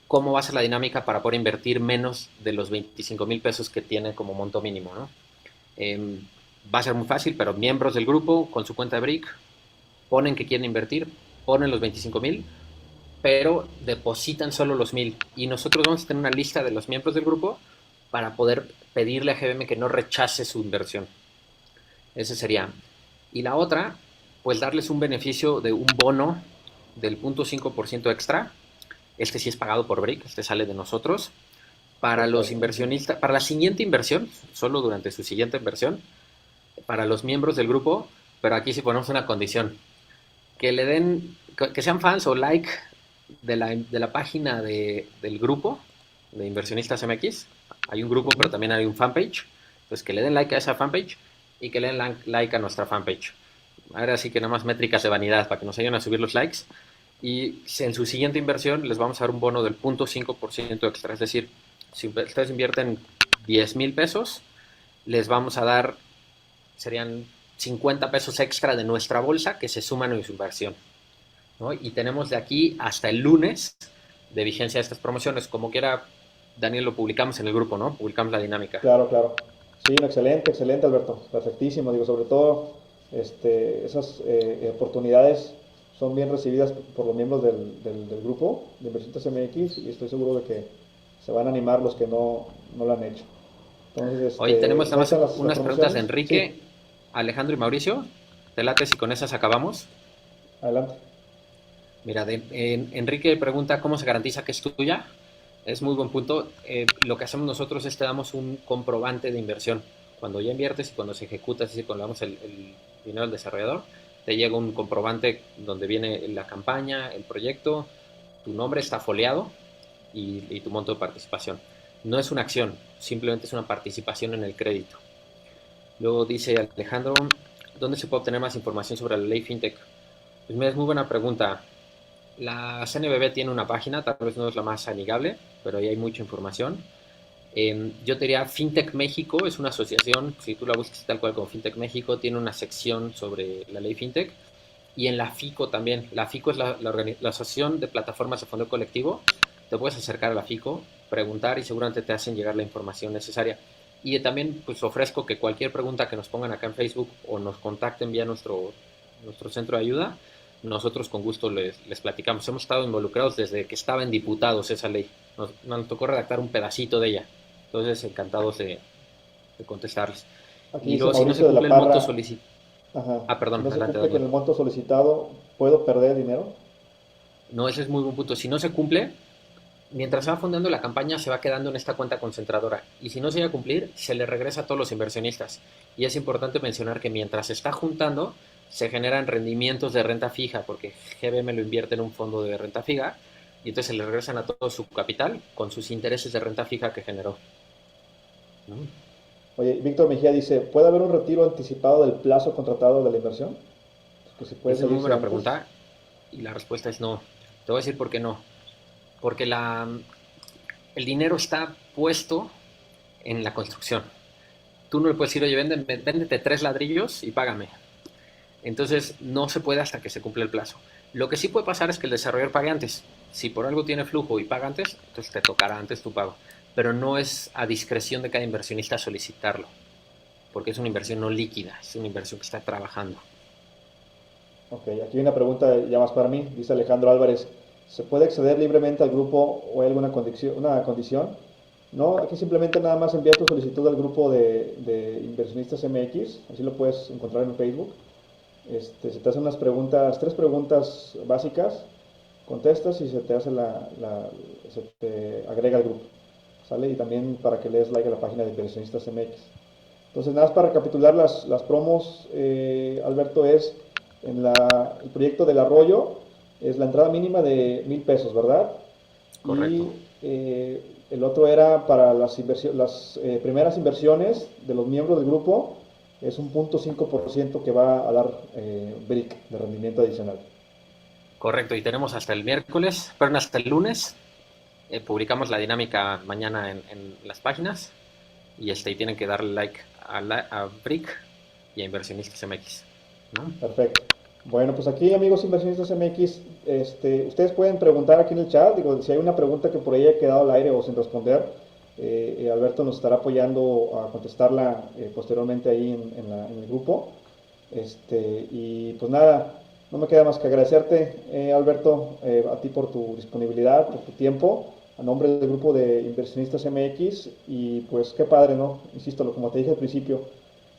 cómo va a ser la dinámica para poder invertir menos de los 25,000 pesos que tiene como monto mínimo, ¿no? Eh, Va a ser muy fácil, pero miembros del grupo con su cuenta de Brick ponen que quieren invertir, ponen los 25,000, pero depositan solo los 1,000. Y nosotros vamos a tener una lista de los miembros del grupo para poder pedirle a GBM que no rechace su inversión. Ese sería. Y la otra, pues darles un beneficio de un bono del 0,5% extra. Este sí es pagado por Brick, este sale de nosotros. Para los Perfecto. Ujú. inversionistas, para la siguiente inversión, solo durante su siguiente inversión, para los miembros del grupo, pero aquí sí ponemos una condición, que le den, que sean fans o like de la página del grupo de Inversionistas MX. Hay un grupo, pero Ujú. también hay un fanpage. Entonces, que le den like a esa fanpage y que le den like a nuestra fanpage. Ahora sí que nada más métricas de vanidad para que nos ayuden a subir los likes. Y en su siguiente inversión les vamos a dar un bono del 0,5% extra. Es decir, si ustedes invierten 10,000 pesos, les vamos a dar, serían 50 pesos extra de nuestra bolsa que se suman a su inversión. ¿no? Y tenemos de aquí hasta el lunes de vigencia de estas promociones. Como quiera, Daniel, lo publicamos en el grupo, ¿no? Publicamos la dinámica. Claro, claro. Sí, no, excelente, excelente, Alberto. Perfectísimo. Digo, sobre todo, esas oportunidades son bien recibidas por los miembros del grupo de Inversionistas MX y estoy seguro de que se van a animar los que no lo han hecho. Entonces, Hoy tenemos ¿ya están además las unas preguntas de promociones? Enrique, Sí, Alejandro y Mauricio. ¿Te late si con esas acabamos? adelante. Mira, Enrique pregunta cómo se garantiza que es tuya. Es muy buen punto. Lo que hacemos nosotros es te damos un comprobante de inversión. Cuando ya inviertes y cuando se ejecuta, es decir, cuando damos el dinero al desarrollador, te llega un comprobante donde viene la campaña, el proyecto, tu nombre está foliado y tu monto de participación. No es una acción, simplemente es una participación en el crédito. Luego dice Alejandro, ¿dónde se puede obtener más información sobre la ley FinTech? Pues mira, es muy buena pregunta. La CNBB tiene una página, tal vez no es la más amigable, pero ahí hay mucha información. Yo te diría, FinTech México es una asociación, si tú la buscas tal cual como FinTech México, tiene una sección sobre la ley FinTech. Y en la FICO también. La FICO es la Asociación de Plataformas de Fondo Colectivo. Te puedes acercar a la FICO, preguntar y seguramente te hacen llegar la información necesaria. Y también pues ofrezco que cualquier pregunta que nos pongan acá en Facebook o nos contacten vía nuestro centro de ayuda, nosotros con gusto les platicamos. Hemos estado involucrados desde que estaba en diputados esa ley. Nos tocó redactar un pedacito de ella. Entonces, encantados de contestarles. Aquí Y dice luego, si no se Mauricio de la cumple el monto Parra, solicitado. ajá, Ah, si perdón, no se adelante, cumple con Daniel. el monto solicitado, ¿puedo perder dinero? No, ese es muy buen punto. Si no se cumple, mientras se va fundando la campaña, se va quedando en esta cuenta concentradora. Y si no se llega a cumplir, se le regresa a todos los inversionistas. Y es importante mencionar que mientras se está juntando, se generan rendimientos de renta fija, porque GBM lo invierte en un fondo de renta fija, y entonces se le regresan a todo su capital con sus intereses de renta fija que generó. ¿No? Oye, Víctor Mejía dice, ¿puede haber un retiro anticipado del plazo contratado de la inversión? Que si puede Esa es muy salirse buena antes. pregunta, y la respuesta es no. Te voy a decir por qué no. Porque el dinero está puesto en la construcción. Tú no le puedes decir, oye, véndete 3 ladrillos y págame. Entonces no se puede hasta que se cumpla el plazo. Lo que sí puede pasar es que el desarrollador pague antes. Si por algo tiene flujo y paga antes, entonces te tocará antes tu pago. Pero no es a discreción de cada inversionista solicitarlo, porque es una inversión no líquida, es una inversión que está trabajando. Ok, aquí hay una pregunta ya más para mí, dice Alejandro Álvarez, ¿se puede acceder libremente al grupo o hay alguna condición, una condición? No, aquí simplemente nada más envía tu solicitud al grupo de inversionistas MX, así lo puedes encontrar en Facebook. Se te hacen unas preguntas, 3 preguntas básicas, contestas y se te hace se te agrega al grupo, ¿sale? Y también para que le des like a la página de inversionistas MX. Entonces, nada más para recapitular las promos, Alberto, es el proyecto del arroyo, es la entrada mínima de 1,000 pesos, ¿verdad? Correcto. Y el otro era para las primeras inversiones de los miembros del grupo, es un 0,5% que va a dar BRIC de rendimiento adicional. Correcto, y tenemos hasta el miércoles, perdón, hasta el lunes. Publicamos la dinámica mañana en las páginas y tienen que darle like a Brick y a Inversionistas MX, ¿no? Perfecto. Bueno, pues aquí, amigos inversionistas MX, ustedes pueden preguntar aquí en el chat. Digo, si hay una pregunta que por ahí ha quedado al aire o sin responder, Alberto nos estará apoyando a contestarla posteriormente ahí en el grupo. Y pues nada, no me queda más que agradecerte, Alberto, a ti por tu disponibilidad, por tu tiempo, a nombre del grupo de inversionistas MX. Y pues qué padre, ¿no? Insisto, como te dije al principio,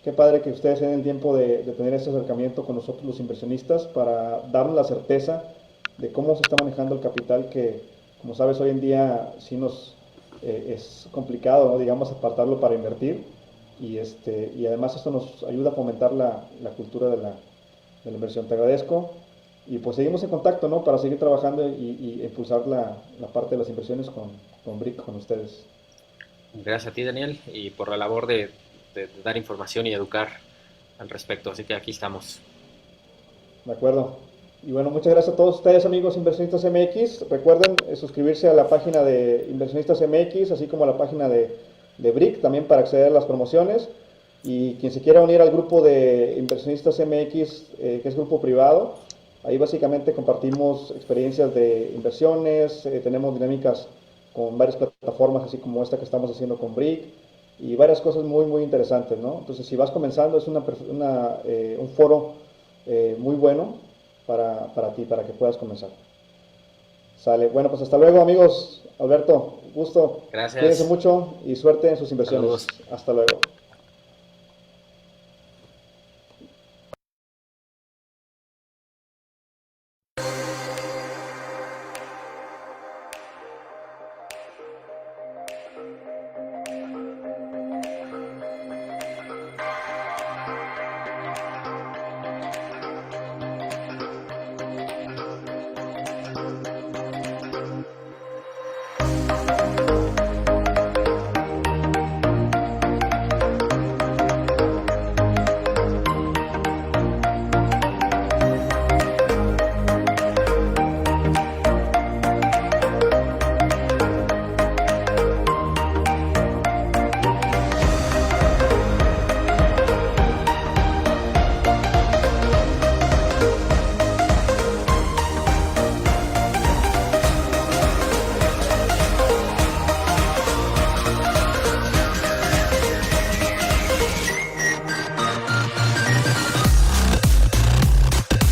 qué padre que ustedes tengan el tiempo de tener este acercamiento con nosotros los inversionistas para darnos la certeza de cómo se está manejando el capital que, como sabes, hoy en día sí es complicado, ¿no? Digamos, apartarlo para invertir. Y además esto nos ayuda a fomentar la cultura de la inversión. Te agradezco y pues seguimos en contacto, ¿no? Para seguir trabajando y impulsar la parte de las inversiones con BRIC, con ustedes. Gracias a ti, Daniel, y por la labor de dar información y educar al respecto. Así que aquí estamos. De acuerdo. Y bueno, muchas gracias a todos ustedes, amigos inversionistas MX. Recuerden suscribirse a la página de Inversionistas MX, así como a la página de BRIC, también para acceder a las promociones. Y quien se quiera unir al grupo de Inversionistas MX, que es grupo privado, Ahí básicamente compartimos experiencias de inversiones, tenemos dinámicas con varias plataformas, así como esta que estamos haciendo con Brick, y varias cosas muy, muy interesantes, ¿no? Entonces, si vas comenzando, es un foro muy bueno para ti, para que puedas comenzar. Sale. Bueno, pues hasta luego, amigos. Alberto, gusto. Cuídense Gracias. mucho y suerte en sus inversiones. Saludos. Hasta luego.